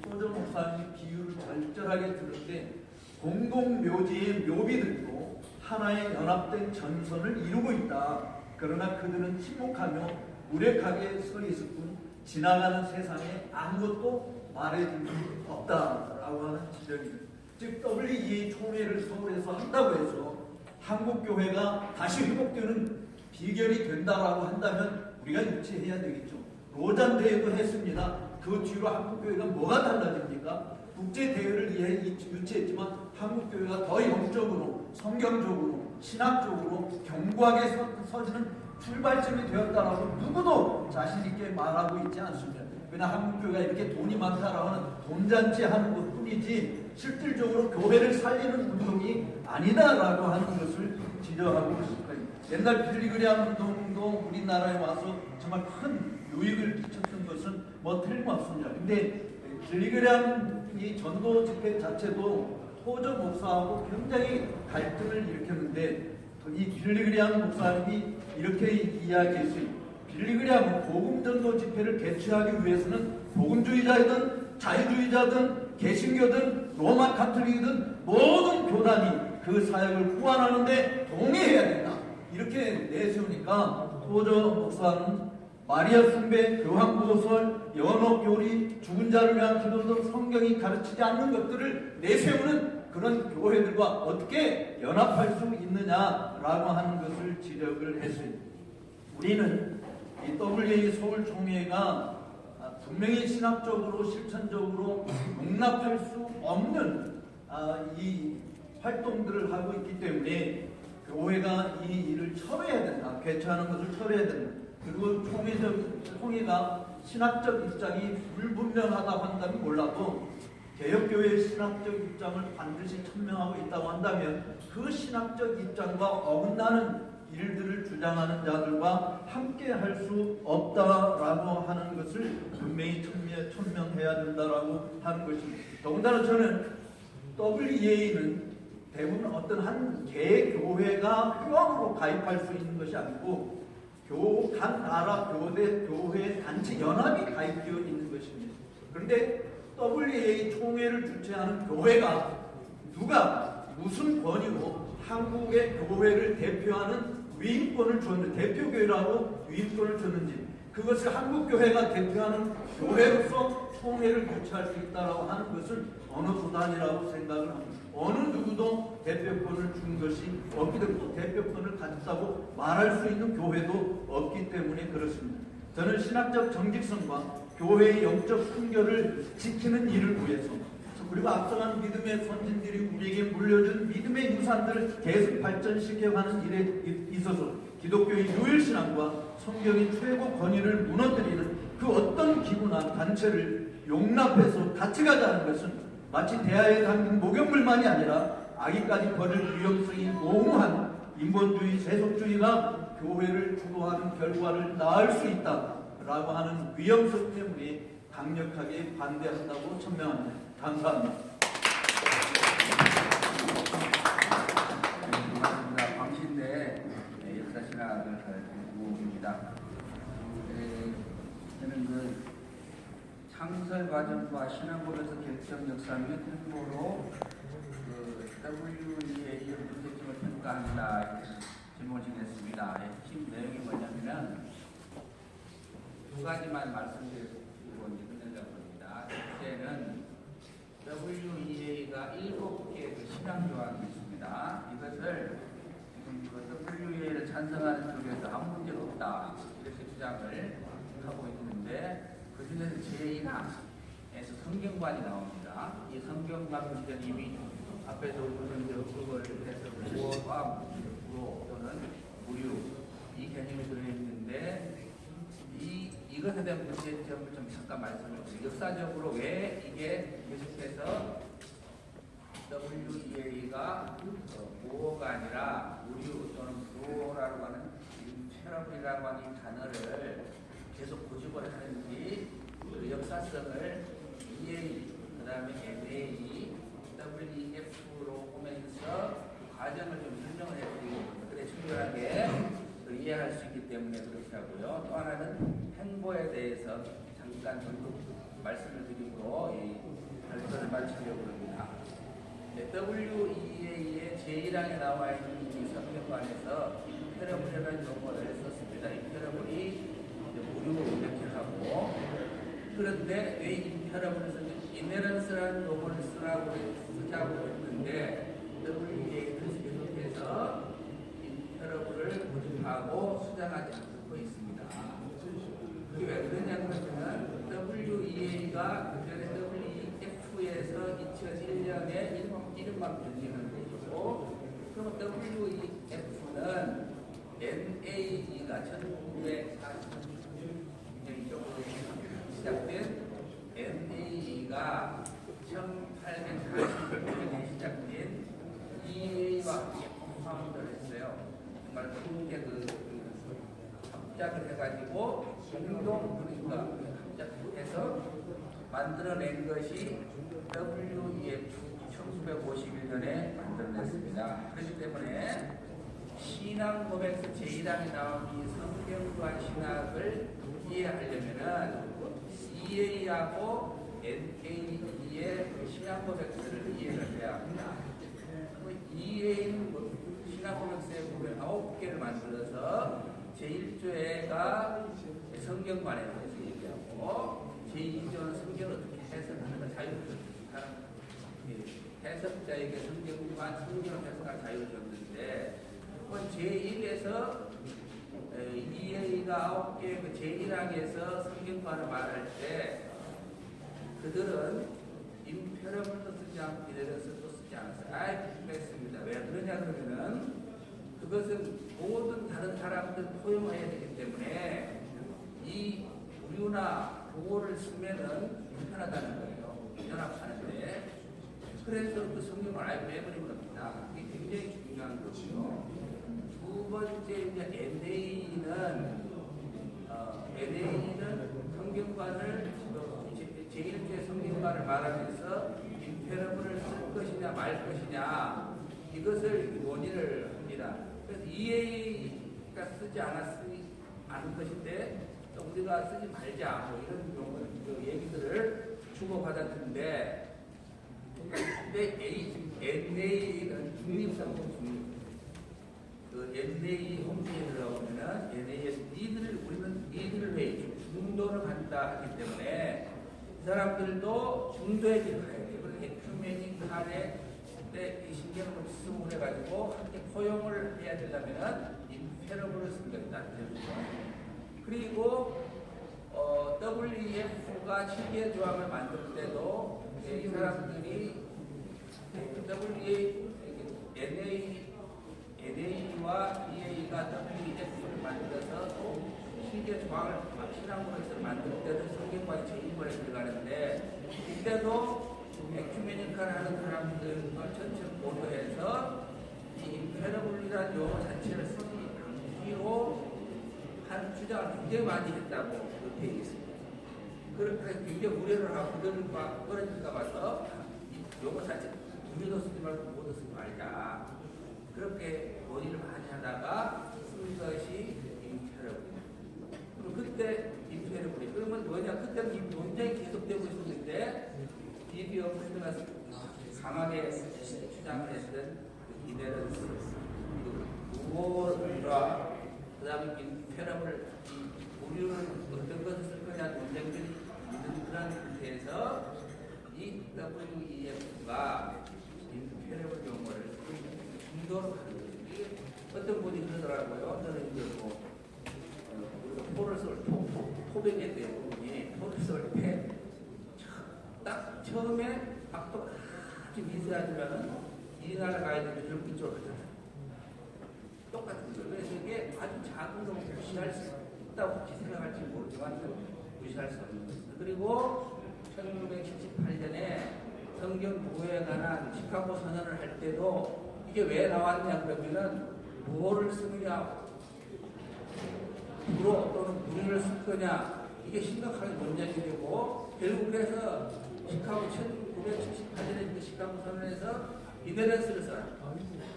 [SPEAKER 5] 토저 목사님이 비유를 절절하게 들었는데, 공동묘지의 묘비들도 하나의 연합된 전선을 이루고 있다. 그러나 그들은 침묵하며 무력하게 서 있을 뿐 지나가는 세상에 아무것도 말해줄 수 없다라고 하는 지적입니다. 즉 WEA 총회를 서울에서 한다고 해서 한국교회가 다시 회복되는 비결이 된다라고 한다면 우리가 유치해야 되겠죠. 로잔 대회도 했습니다. 그 뒤로 한국교회가 뭐가 달라집니까? 국제대회를 유치했지만 한국교회가 더 영적으로, 성경적으로, 신학적으로 견고하게 서지는 출발점이 되었다라고 누구도 자신있게 말하고 있지 않습니다. 왜냐 한국교회가 이렇게 돈이 많다라고 하는 돈잔치 하는 것 뿐이지 실질적으로 교회를 살리는 운동이 아니다라고 하는 것을 지적하고 있습니다. 옛날 빌리그리암 운동도 우리나라에 와서 정말 큰 유익을 끼쳤던 것은 틀림없습니다. 근데 빌리그리암 이 전도 집회 자체도 토저 목사하고 굉장히 갈등을 일으켰는데, 이 빌리그리암 목사님이 이렇게 이야기했어요. 빌리그리암은 복음전도 집회를 개최하기 위해서는 복음주의자이든 자유주의자든 개신교든 로마 카톨릭이든 모든 교단이 그 사역을 후원하는데 동의해야 된다. 이렇게 내세우니까 토저 목사는 마리아 숭배, 교황보설, 연옥교리, 죽은 자를 위한 기도 등 성경이 가르치지 않는 것들을 내세우는 그런 교회들과 어떻게 연합할 수 있느냐라고 하는 것을 지적을 했어요. 우리는 이 WA 서울 총회가 분명히 신학적으로 실천적으로 용납할 수 없는 이 활동들을 하고 있기 때문에 교회가 이 일을 철회해야 된다. 개최하는 것을 철회해야 된다. 그리고 총회가 신학적 입장이 불분명하다고 한다면 몰라도 개혁교회의 신학적 입장을 반드시 천명하고 있다고 한다면 그 신학적 입장과 어긋나는 일들을 주장하는 자들과 함께 할 수 없다라고 하는 것을 분명히 천명해야 된다라고 하는 것입니다. 더군다나 저는 WEA는 대부분 어떤 한 개교회가 표합으로 가입할 수 있는 것이 아니고 각 나라 교회 단체 연합이 가입되어 있는 것입니다. 그런데 WEA 총회를 주최하는 교회가 누가 무슨 권위로 한국의 교회를 대표하는 위임권을 줬는지, 대표교회라고 위임권을 줬는지, 그것을 한국교회가 대표하는 교회로서 총회를 개최할 수 있다고 하는 것을 어느 수단이라고 생각을 합니다. 어느 누구도 대표권을 준 것이 없기 때문에 대표권을 가졌다고 말할 수 있는 교회도 없기 때문에 그렇습니다. 저는 신학적 정직성과 교회의 영적 순결을 지키는 일을 위해서, 그리고 앞서간 믿음의 선진들이 우리에게 물려준 믿음의 유산들을 계속 발전시켜가는 일에 있어서 기독교의 유일신앙과 성경의 최고 권위를 무너뜨리는 그 어떤 기구나 단체를 용납해서 같이 가자는 것은 마치 대하에 담긴 목욕물만이 아니라 아기까지 버릴 위험성이 모호한 인본주의, 세속주의가 교회를 주도하는 결과를 낳을 수 있다라고 하는 위험성 때문에 강력하게 반대한다고 천명합니다. 감사합니다.
[SPEAKER 6] 반갑습니다. 광신대 역사신학을 가르치고 있습니다. 저는 그 창설 과정과 신앙고에서 결정 역사 및 행보로 WEA의 문제점을 평가한다 질문을 정했습니다. 핵심 내용이 뭐냐면은 두 가지만 말씀드리고 이제 끝내려고 합니다. 첫째는 WEA가 7개의 신앙 조항이 있습니다. 이것을 지금 WEA를 찬성하는 쪽에서 아무 문제가 없다 이렇게 주장을 하고 있는데, 그 중에서 제1항에서 성경관이 나옵니다. 이 성경관 문제는 이미 앞에서 우선 그걸 해서 포함으로 또는 무료 이 개념이 들어있는데, 이것에 대한 문제점을 좀 잠깐 말씀을 드릴게요. 역사적으로 왜 이게 계속해서 WEA가 무호가 아니라 우류 또는 무호라고 하는 패러이라고 하는 이 단어를 계속 고집을 하는지, 그 역사성을 EA, 그 다음에 MA, WEF로 오면서 그 과정을 좀 설명을 해드리고 그래 충분하게 이해할 수 있기 때문에 그렇게 하고요. 또 하나는 행보에 대해서 잠깐 말씀을 드리고 이 발표를 마치려고 합니다. WEA의 제1항에 나와 있는 이 성경관에서 임페러블이라는 용어를 썼습니다. 임페러블이 무료로 이렇게 하고, 그런데 왜 임페러블을 쓰는지 이네런스라는 용어를 쓰자고 했는데 WEA는 계속해서 임페러블을 고집하고 수장하지 않고 있습니다. 그게 왜 그러냐면 WEA가 그전에 WEF에서 2001년에 이름만 변경을 해주고, 그러면 WEF는 NAE가 1940년에 시작된 NAE가 1840년에 시작된 EA와 함께 공방을 했어요. 정말 크게 합작을 해가지고 그러니까 합작해서 만들어낸 것이 WEF 1951년에 만들어냈습니다. 그렇기 때문에 신앙 고백서 제1항에 나온 이 성경과 신학을 이해하려면은 EA하고 NAE의 신앙 고백서를 이해를 해야 합니다. EA는 신앙 고백서에 보면 9개를 만들어서 제1조회가 성경관에 대해서 얘기하고, 제2조는 성경을 어떻게 해석하는 자유롭습니다. 해석자에게 성경관, 성경을 해석할 자유를 줬는데, 제1에서 EA가 9개 그 제1항에서 성경관을 말할 때 그들은 임페러블도 쓰지 않고 이래서도 쓰지 않았어요. 아예 비판했습니다. 왜 그러냐 그러면은 그것은 모든 다른 사람들 포용해야 되기 때문에 이 우유나 보고를 쓰면은 불편하다는 거예요. 연합하는데. 그래서 그 성경을 아예 빼버린 겁니다. 이게 굉장히 중요한 거고요. 두 번째 이제 NA는 성경관을 제1제 성경관을 말하면서 임페러블을 쓸 것이냐 말 것이냐 이것을 논의를 합니다. 그래서 EA가 쓰지 않은 것인데 또 우리가 쓰지 말자 뭐 이런 그 얘기들을 주고받았는데 NA는 중립성 그 NA 홈페이지에 들어가보면은 NA에서 우리는 니들을 왜 중도를 간다 하기 때문에 이 사람들도 중도에 들어가야 돼요. 그래서 에큐메닉 간에 이 신경을 쓰고 해가지고 함께 포용을 해야 되려면은 임페러블을 쓴 것이다. 그리고 WEF가 7개 조항을 만들 때도 이 사람들이 NA와 EA가 WEF를 만들어서 실제 조항을 신앙문에서 만들 때도 성경과의 제입을 들어가는데 이때도 에큐메니컬 하는 사람들과 전체 보도해서 이 임페러블이라는 용어 자체를 쓰지 않기로 한 주장을 굉장히 많이 했다고 되어 있습니다. 그래서 굉장히 우려를 하고 그들과 떨어질까 봐서 이 용어 자체 우리도 쓰지 말고 모두 쓰지 말자. 그렇게 논의를 많이 하다가 쓴 것이 임페러블. 그럼 그때 임페러블이 그러면 뭐냐? 그때는 이 논쟁이 계속되고 있었는데 드디어 프리드가 강하게 주장을 했던 이데런스, 무어와 그 다음에 임페러블, 우리는 어떤 것을 쓸 거냐 논쟁들이 있는 그런 상태에서 이 WEF가 임페러블 용어를 중도로 하는 거예요. 이게 어떤 분이 그러더라고요. 저는 이제 뭐 토를 쏠 토백에 대한 분이 토를 쏠 때 딱 처음에 박도 아주 미세하지만은 이 나라 가이드는 이런 이쪽으로 하잖아요. 똑같은 거예요. 그래서 이게 아주 작은 거 무시할 수 있다고 혹시 생각할지 모르지만 무시할 수 없는 거죠. 그리고 1978년에 성경 보호에 관한 시카고 선언을 할 때도 이게 왜 나왔냐 그러면은 무엇을 쓰느냐 불어 또는 무리를 쓸 거냐 이게 심각하게 논쟁이 되고 결국 그래서 시카고 1978년에 시카고 선언에서 이데런스를 써라.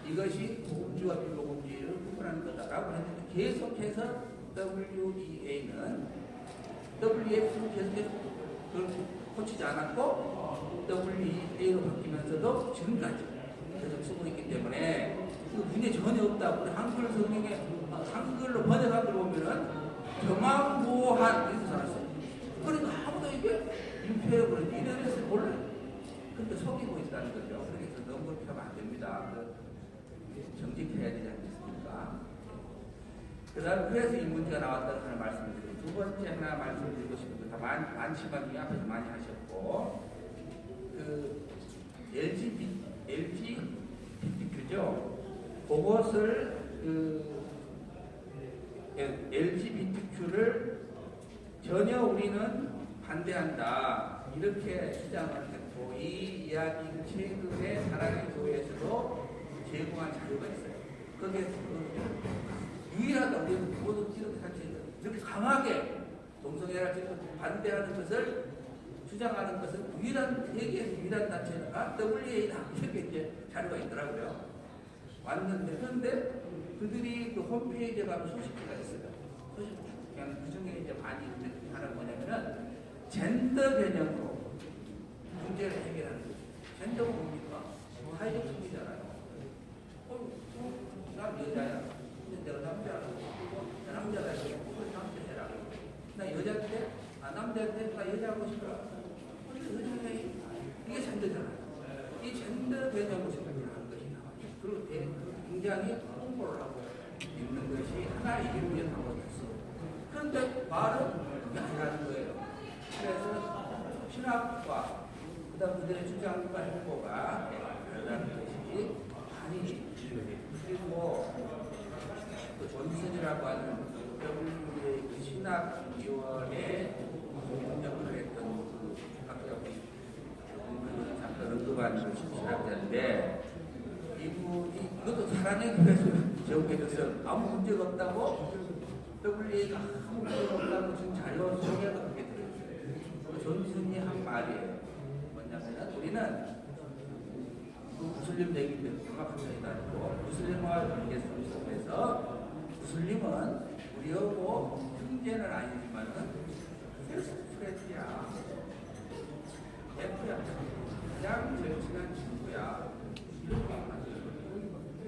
[SPEAKER 6] 이것이 복음주와 비복음주의를 구분하는 거다라고 했는데 계속해서 WEA는 WEF는 계속해서 그걸 고치지 않았고 WEA로 바뀌면서도 지금까지 계속 쓰고 있기 때문에 그 문제 전혀 없다. 우리 한글 성경에 한글로 번역한 걸 보면은 경황보한 이렇게 살았어요. 그러니까 아무도 이게 임페러블 이데런스 몰라요. 근데 속이고 있다는 거죠. 그래서 너무 그렇게 하면 안 됩니다. 정직해야 되지 않겠습니까? 그래서 이 문제가 나왔다는 하나 말씀드리고 두 번째 하나 말씀드리고 싶은 거 다 많지만 이 앞에서 많이 하셨고 그 LGBTQ죠. 그것을 LGBTQ를 전혀 우리는 반대한다 이렇게 주장을 했고 이 이야기는 최근에 사랑의 교회에서도 제공한 자료가 있어요. 그게 유일하다. 우리 모두 이렇게 같이 이렇게 강하게 동성애를 반대하는 것을 주장하는 것은 세계에서 유일한 단체가 WA다 이렇게 이제 자료가 있더라고요. 왔는데 그런데 그들이 그 홈페이지에 가면 소식지가 있어요. 소식지 그냥 그 중에 이제 많이 하는 뭐냐면은 젠더 개념으로 문제를 해결하는 거죠. 젠더가 뭡니까? 사회적 승리잖아요. 나 여자야. 근데 내가 남자라고. 나 남자다. 그걸 남자 해라. 나 여자인데, 남자인데, 나 여자하고 싶어. 근데 이게 젠더잖아요. 이 젠더 개념으로 생각하는 것이 나와요. 그리고 굉장히 홍보를 하고 있는 것이 하나의 이유에 나오고 있어. 그런데 말은 그게 아니라는 거예요. 그래서 신학과 그다음 그들의 주장과 행보가 다르다는 것이 많이 그리고 그 존슨이라고 하는 WW의 신학위원회 공적을 했던 그 아까 잠깐 언급한 그 신학자인데 이분이 이것도 사랑의 사랑의 교회에서 지역에서 아무 문제가 없다고 WA가 아무 문제가 없다고 지금 자료 소개가 그렇게 들어있어요. 존슨이 한 말이에요. 뭐냐면 우리는 그 무슬림 얘기인데 정확하게 다르고 무슬림과 관계 속에서 무슬림은 우리하고 형제는 아니지만은 프레트야 F야 가장 절친한 친구야.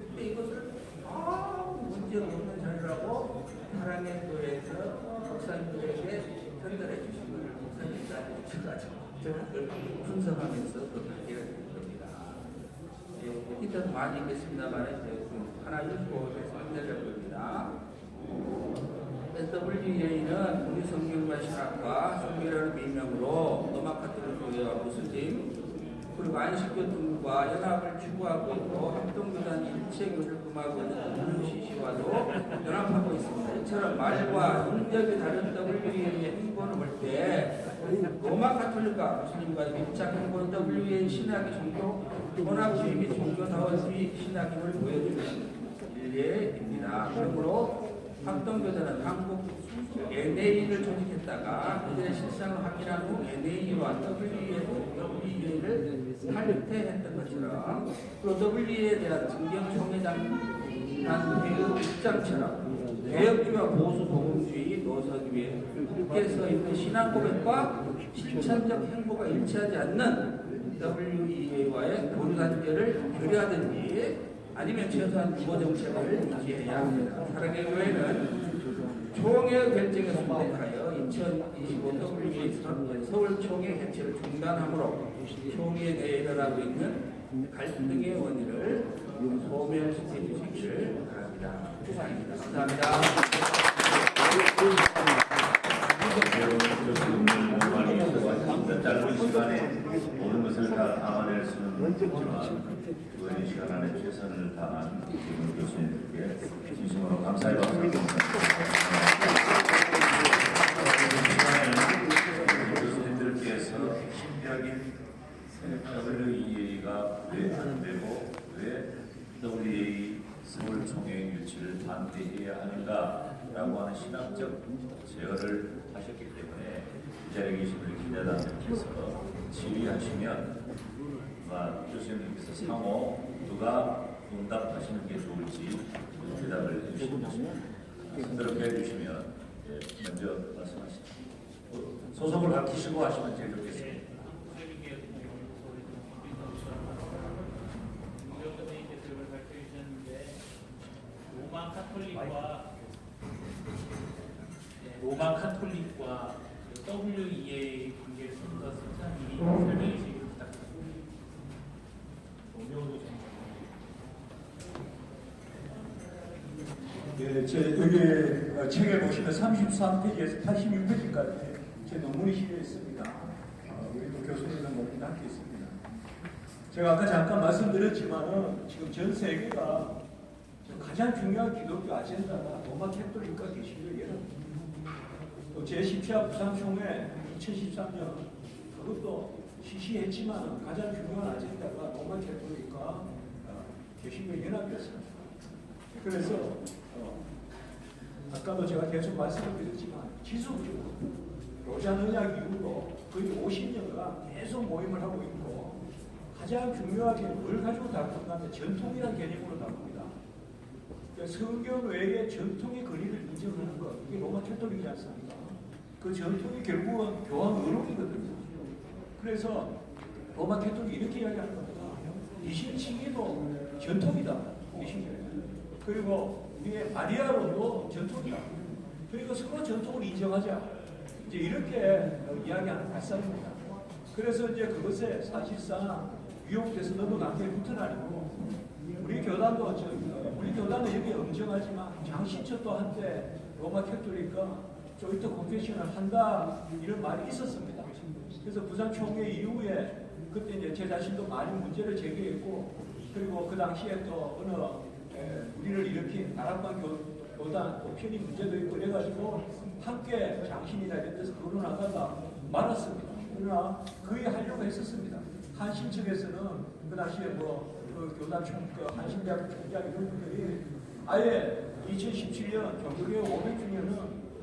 [SPEAKER 6] 근데 이것을 문제 없는 자리라고 사랑의 교회에서 목사님들에게 전달해 주신 것을 목사님들한테 쳐가지고 제가 그걸 분석하면서 그렇게 됩니다. 일단 많이 있겠습니다만 하나 읽고 끝내려 겁니다. SWA는 우리 성경과 신학과 성경이라는 명명으로 음악가들을 교회와 무슬림 그리고 안식교 등과 연합을 추구하고 있고 합동교단 일체교를 금하고 있는 WCC와도 연합하고 있습니다. 이처럼 말과 인격이 다른 WA의 행보를 볼 때 로마 가톨릭과 무슬림과 밀착 행보는 WA 신학의 종교 혼합주의 및 종교다원주의 신학임을 보여주는 일례입니다. 그러므로 합동교단은 한국 NA를 조직했다가 그들의 실상을 확인한 후 NA와 WA를 탈퇴했던 것처럼 또 WA에 대한 정경총회장 회의 입장처럼 개혁주의와 보수 복음주의 노선주의 함께 서 있는 신앙 고백과 실천적 행보가 일치하지 않는 WEA와의 교류 단계를 결여하든지 아니면 최소한 유보 정책을 유지해야 합니다. 사랑의 교회는 총회 결정에 순복하여 2025 WA 서울 총회 개최를 중단함으로 총회 내에 일어나고 있는 갈등의 원인을 소멸시켜 주시기를 바랍니다. 이상입니다. 감사합니다.
[SPEAKER 2] 짧은 시간에 모든 것을 다 담아낼 수는 없지만 그 시간 안에 최선을 다한 김은 교수님께 진심으로 감사의 박수를 드립니다. 교수님들께서 핵심적인 WEA가 왜 안 되고 왜 WA 서울 총회 유치를 반대해야 하는가라고 하는 신학적 제어를 하셨기 때문에 이 자리에 계신 우리 기자단들께서 질의하시면 교수님께서 상호 누가 응답하시는 게 좋을지 대답을 해주시면 순조롭게 해주시면 먼저 말씀하시죠. 소속을 밝히시고 하시면 제일 좋겠습니다.
[SPEAKER 7] 로마 카톨릭과 WEA 관계를 좀 더 상세히 설명해 주시기 부탁드립니다.
[SPEAKER 3] 네, 제 여기 책에 보시면 33페이지에서 86페이지까지 제 논문이 실려 있습니다. 우리 또 교수님은 논문이 함께 있습니다. 제가 아까 잠깐 말씀드렸지만은 지금 전 세계가 가장 중요한 기독교 아젠다가 로마 캐톨릭과 개신교예요. 또 제17차 부산총회 2013년 그것도 시시했지만 가장 중요한 아젠다가 로마 캐톨릭과 개신교 연합이었습니다. 그래서 아까도 제가 계속 말씀을 드렸지만 지속적으로 로잔 언약 이후로 거의 50년간 계속 모임을 하고 있고 가장 중요하게 뭘 가지고 다루는가 하면 전통이라는 개념으로 다룹니다. 그러니까 성경 외에 전통의 권위를 인정하는 것, 이게 로마 캐톨릭이지 않습니까? 그 전통이 결국은 교황 의록이거든요. 그래서 로마 캐톨릭이 이렇게 이야기하는 겁니다. 이신칭의도 전통이다. 이신칭의. 그리고 우리의 마리아로도 전통이다. 그리고 서로 전통을 인정하자. 이제 이렇게 이야기하는 발상입니다. 그래서 이제 그것에 사실상 위용돼서 너무 남게 붙은 아니고 우리 교단도 우리 교단은 여기 엄정하지만 장신처도 한때 로마 캐톨릭과 조이터 컨페셔널 한다 이런 말이 있었습니다. 그래서 부산 총회 이후에 그때 이제 제 자신도 많은 문제를 제기했고 그리고 그 당시에 또 어느 우리를 일으킨 나락방 교단 또 편입 문제도 있고 그래가지고 함께 장신이나 이런 데서 거론하다가 말았습니다. 그러나 거의 하려고 했었습니다. 한신 측에서는 그 당시에 그 교단 한신대학 총장 이런 분들이 아예 2017년 전국의 500주년은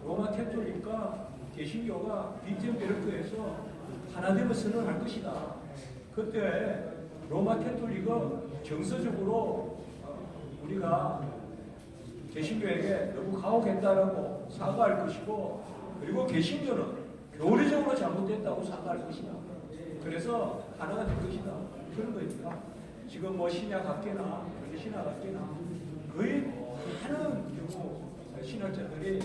[SPEAKER 3] 로마 캐톨릭과 개신교가 비트베르크에서 하나 되면 선언할 것이다. 그때 로마 캐톨릭은 정서적으로 우리가 개신교에게 너무 가혹했다라고 사과할 것이고, 그리고 개신교는 교리적으로 잘못됐다고 사과할 것이다. 그래서 하나가 될 것이다. 그런 거니까 지금 뭐 신약학계나 신학학계나 거의 많은 경우 신학자들이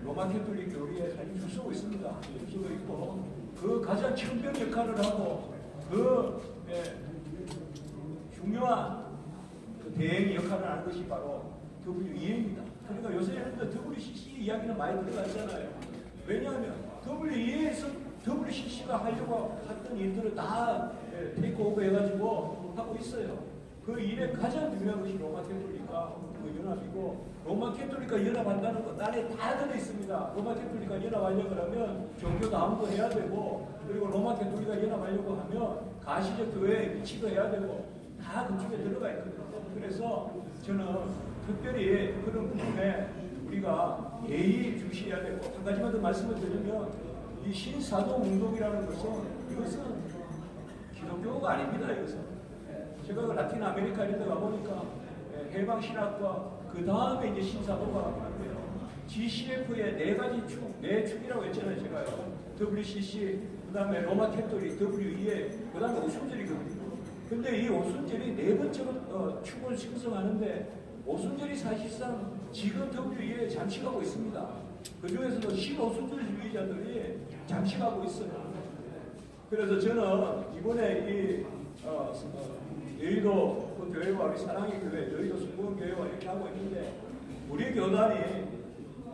[SPEAKER 3] 로마 캐톨릭 교리에 사진 줄 서고 있습니다. 줄 서고 있고, 그 가장 천변 역할을 하고 그 중요한 그 대행 역할을 하는 것이 바로 WEA입니다. 그러니까 요새 WCC 이야기는 많이 들어갔잖아요. 왜냐하면 WEA에서 WCC가 하려고 했던 일들을 다 테이크오버 해가지고 하고 있어요. 그 일에 가장 중요한 것이 로마 캐톨릭과 그 연합이고, 로마 캐톨릭과 연합한다는 것 안에 다 들어 있습니다. 로마 캐톨릭과 연합하려고 하면 종교 다음도 해야 되고, 그리고 로마 캐톨릭과 연합하려고 하면 가시적 교회에 위치도 해야 되고, 다 그쪽에 들어가 있거든요. 그래서 저는 특별히 그런 부분에 우리가 예의 중시해야 되고, 한 가지만 더 말씀을 드리면 이 신사도 운동이라는 것은 이것은 기독교가 아닙니다. 이것은 제가 라틴 아메리카 이런 데 가보니까 해방 신학과 그 다음에 이제 신사도가 나왔는데요. GCF의 네 가지 축, 네 축이라고 했잖아요. 제가요. WCC, 그 다음에 로마 캐톨릭, WEA, 그 다음에 오순절이거든요. 근데 이 오순절이 네 번째로 축을 형성하는데, 오순절이 사실상 지금 WEA에 잠식하고 있습니다. 그 중에서도 신오순절주의자들이 잠식하고 있어요. 그래서 저는 이번에 이 여의도 그 교회와 우리 사랑의 교회, 여의도 순복음교회와 이렇게 하고 있는데, 우리 교단이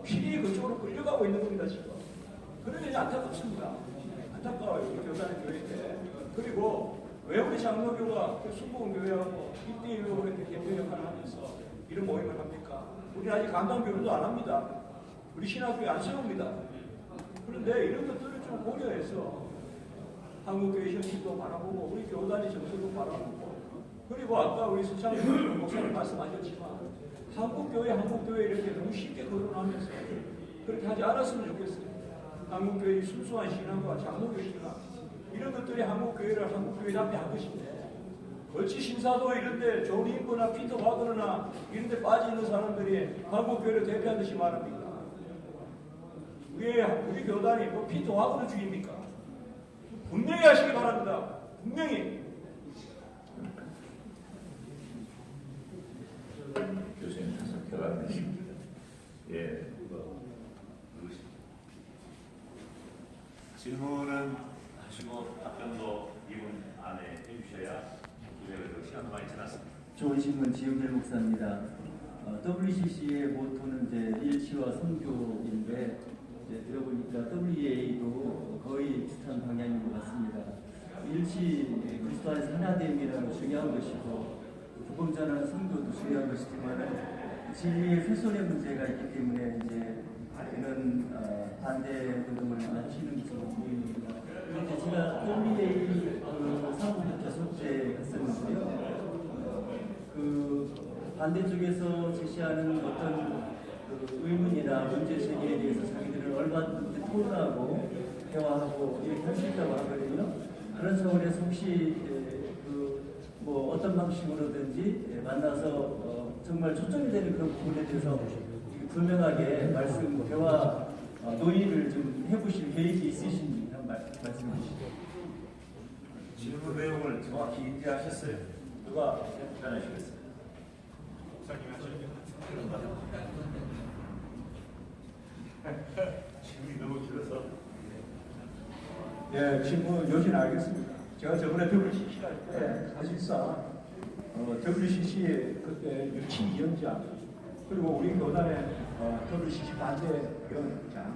[SPEAKER 3] 필히 그쪽으로 끌려가고 있는 겁니다, 지금. 그러니 안타깝습니다. 안타까워요, 우리 교단의 교회인데. 그리고 왜 우리 장로교가 순복음교회하고 1대1로 이렇게 대표 역할을 하면서 이런 모임을 합니까? 우리는 아직 강단교류도 안 합니다. 우리 신학교에 안 세웁니다. 그런데 이런 것들을 좀 고려해서 한국교회 현실도 바라보고, 우리 교단의 정서도 바라보고, 그리고 아까 우리 수창 목사님 말씀하셨지만 한국교회 이렇게 너무 쉽게 거론하면서 그렇게 하지 않았으면 좋겠어요. 한국교회의 순수한 신앙과 장로교 신앙, 이런 것들이 한국교회를 한국교회답게 한 것인데, 어찌 신사도 이런데 존 잉거나 피터 와그너나 이런데 빠져있는 사람들이 한국교회를 대표하듯이 말합니까? 우리 교단이 뭐 피터 와그너 주의입니까? 분명히 하시기 바랍니다. 분명히.
[SPEAKER 2] 교수님 다섯 개가 되십니다. 예. 질문은 하시고 답변도 2분 안에 해주셔야 기회를 시간도 많이 지났습니다.
[SPEAKER 5] 좋은 신문 지영길 목사입니다. WCC의 모토는 이제 일치와 선교인데, 들어보니까 WEA도 거의 비슷한 방향인 것 같습니다. 일치, 그리스도 안에서 하나됨이라는 중요한 것이고, 복음전하는 선교도 중요한 것이지만, 진리의 훼손의 문제가 있기 때문에 이제 이런 반대 노동을 낮추는 것으로 보입니다. 그런데 제가 WEA 사무국 교섭제 갔었는데요. 그 반대쪽에서 제시하는 어떤 그 의문이나 문제 제기에 대해서 자기들은 얼마든지 토론하고 대화하고 이렇게 할 수 있다고 하거든요. 그런 차원에서 혹시 뭐 어떤 방식으로든지 만나서 정말 초점이 되는 그런 부분에 대해서 분명하게 말씀, 대화, 논의를 좀 해보실 계획이 있으신지 한번 말씀해 주시죠.
[SPEAKER 2] 질문 내용을 정확히 인지하셨어요? 누가 답변하시겠어요?
[SPEAKER 3] 목사님이 하시죠.
[SPEAKER 2] 질문이 너무 길어서.
[SPEAKER 1] 예, 질문 요지는 알겠습니다. 제가 저번에 WCC 할 때 사실상 WCC의 그때 유치위원장, 그리고 우리 교단의 WCC 반대위원장,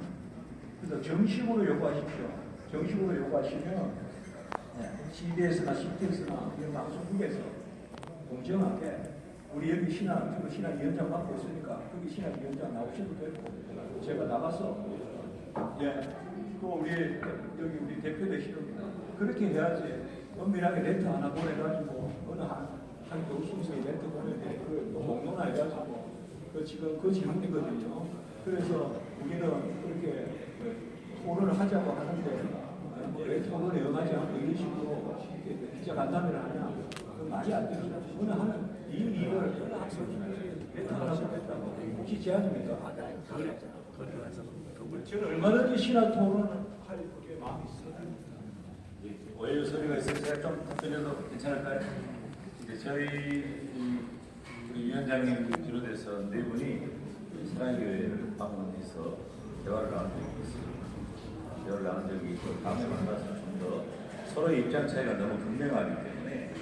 [SPEAKER 1] 그래서 정식으로 요구하십시오. 정식으로 요구하시면 CBS나 CTS나 이런 방송국에서 공정하게 우리 여기 신학위원장 맡고 있으니까 거기 신학위원장 나오셔도 되고, 제가 나가서 또 우리 여기 우리 대표 되시는 그렇게 해야지. 은밀하게 렌트 하나 보내가지고 어느
[SPEAKER 3] 한 교수님이 멘트 보는데 그 공론 해가지고 그 지금 그 질문이거든요. 그래서 우리는 그렇게 토론을 하자고 하는데 왜 토론에 응하지 않고 이런 식으로 기자 간담회를 하냐? 그 말이 안 됩니다. 오늘 하는 이 일을 멘트를 하고 했다고 혹시 제안입니까? 저는 얼마든지 신학 토론을 할 마음이 있습니다.
[SPEAKER 2] 오해의 소리가 있어서 제가 좀 답변해도 괜찮을까요? 이제 저희 우리 위원장님 비롯해서 네 분이 사랑교회를 방문해서 대화를 나눈 적이 있습니다. 대화를 나눈 적이 있고 다음에 만나서 좀 더 서로의 입장 차이가 너무 분명하기 때문에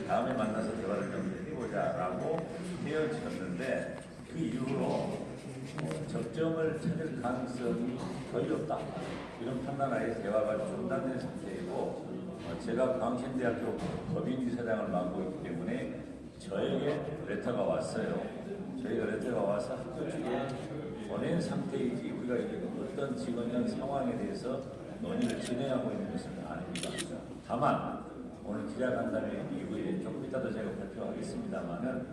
[SPEAKER 2] 다음에 만나서 대화를 좀 해보자라고 헤어졌는데 그 이후로 접점을 찾을 가능성이 거의 없다. 이런 판단하에 대화가 중단된 상태이고 제가 광신대학교 법인이사장을 맡고 있기 때문에 저에게 레터가 왔어요. 저희가 레터가 와서 학교 측에 보낸 상태이지 우리가 이제 어떤 지금의 상황에 대해서 논의를 진행하고 있는 것은 아닙니다. 다만 오늘 기자간담회 이후에 조금 이따도 제가 발표하겠습니다만은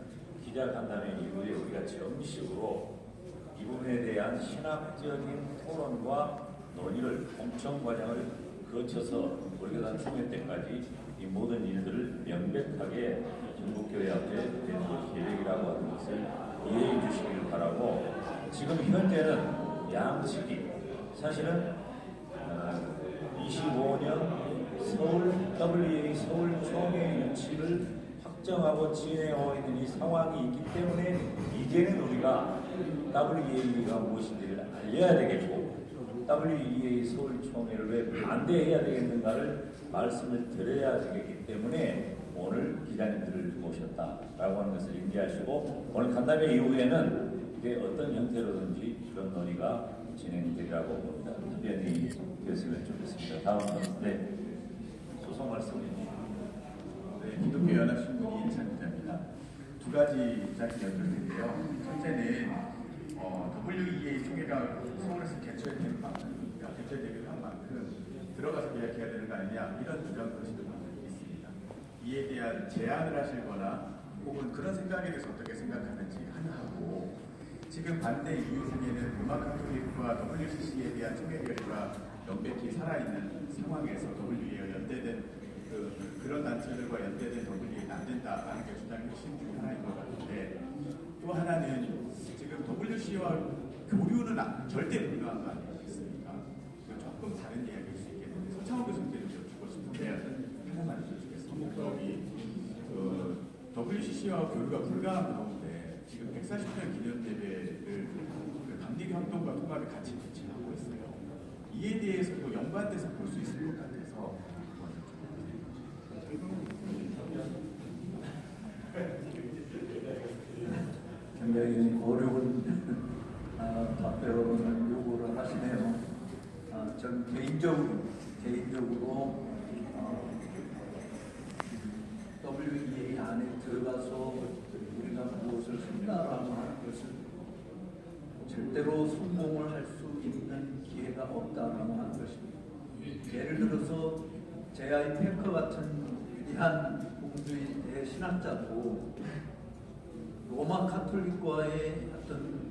[SPEAKER 2] 기자간담회 이후에 우리가 정식으로 이 부분에 대한 신학적인 토론과 논의를 공청 과정을 거쳐서 우리가 총회 때까지 이 모든 일들을 명백하게 전국교회 앞에 내놓을 계획이라고 하는 것을 이해해 주시길 바라고 지금 현재는 양측이 사실은 25년 서울 WEA 서울 총회 유치를 확정하고 진행하고 있는 이 상황이 있기 때문에 이제는 우리가 WEA가 무엇인지를 알려야 되겠고 WEA 서울 총회를 왜 반대해야 되겠는가를 말씀을 드려야 되겠기 때문에 오늘 기자님들을 모셨다라고 하는 것을 인지하시고 오늘 간담회 이후에는 이게 어떤 형태로든지 그런 논의가 진행되리라고 봅니다. 답변이 되었으면 좋겠습니다. 다음은 네 소송 말씀입니다.
[SPEAKER 4] 네, 기독교 연합신문 이인찬 기자입니다. 두 가지 짧게 여쭤드릴게요. 첫째는 WEA 총회가 서울에서 개최되는 만큼, 개최되기로 한 만큼 들어가서 계약해야 되는 거 아니냐 이런 주장 거시는 분들이 있습니다. 이에 대한 제안을 하실거나 혹은 그런 생각에 대해서 어떻게 생각하는지 하나하고 지금 반대 이유 중에는 로마카톨릭과 WCC에 대한 총회 결의가 명백히 살아있는 상황에서 WEA와 연대된 그런 단체들과 연대된 WEA는 안 된다라는 게 주장의 핵심 중 하나인 것 같은데 또 하나는 지금 WCC와 교류는 절대 불가한 거 아니겠습니까? 조금 다른 이야기일 수 있겠는데 서창원 교수님께도 여쭙고 싶은데 하나만 여쭤주겠습니다. WCC와 교류가 불가한 가운데 지금 140년 기념 예배를 감리교 활동과 통합에 같이 개최하고 있어요. 이에 대해서도 연관돼서 볼 수 있을 것 같아서
[SPEAKER 5] 굉장히 어려운 답변을 요구를 하시네요. 전 개인적으로 WEA 안에 들어가서 우리가 무엇을 한다라고 하는 것을 절대로 성공을 할 수 있는 기회가 없다라고 하는 것입니다. 예를 들어서 JIPEC 같은 위대한 공주의 신학자도 로마 카톨릭과의 어떤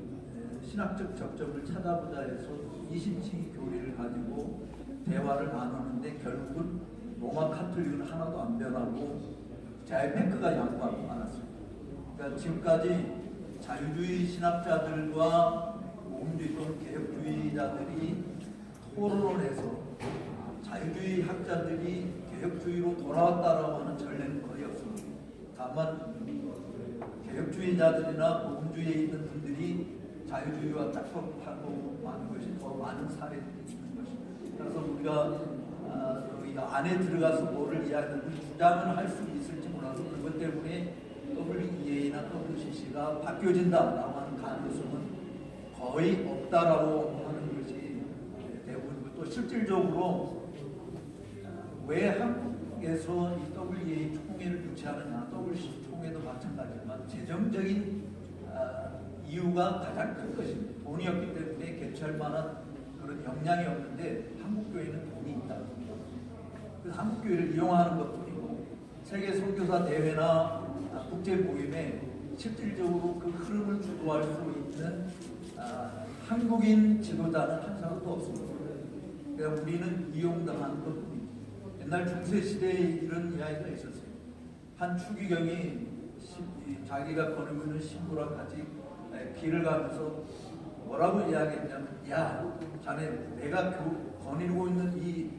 [SPEAKER 5] 신학적 접점을 찾아보자 해서 20층 교리를 가지고 대화를 나누는데 결국은 로마 카톨릭은 하나도 안 변하고 JIPEC가 양보하고 많았습니다. 그러니까 지금까지 자유주의 신학자들과 모험주의 또는 개혁주의자들이 토론을 해서 자유주의 학자들이 개혁주의로 돌아왔다라고 하는 전례는 거의 없습니다. 다만 개혁주의자들이나 모험주의에 있는 분들이 자유주의와 짝꿍하고 많은 것이 더 많은 사례들이 있는 것입니다. 그래서 우리가 이 안에 들어가서 뭐를 이야기하는 주장을 할 수 있을지 몰라도 그것 때문에 WEA나 WCC가 바뀌어진다라고 하는 가능성은 거의 없다라고 하는 것이 대부분이고 또 실질적으로 왜 한국에서 이 WEA 총회를 유치하느냐 WCC 총회도 마찬가지지만 재정적인 이유가 가장 큰 것입니다. 돈이 없기 때문에 개최할 만한 그런 역량이 없는데 한국교회는 돈이 있다. 그래서 한국교회를 이용하는 것뿐이고 세계 선교사 대회나 국제 모임에 실질적으로 그 흐름을 주도할 수 있는 한국인 지도자는 한 사람도 없습니다. 그러니까 우리는 이용당한 것뿐입니다. 옛날 중세 시대에 이런 이야기가 있었어요. 한 추기경이 자기가 거느리고 있는 신부랑 같이 길을 가면서 뭐라고 이야기했냐면, 야, 자네 내가 거느리고 있는 이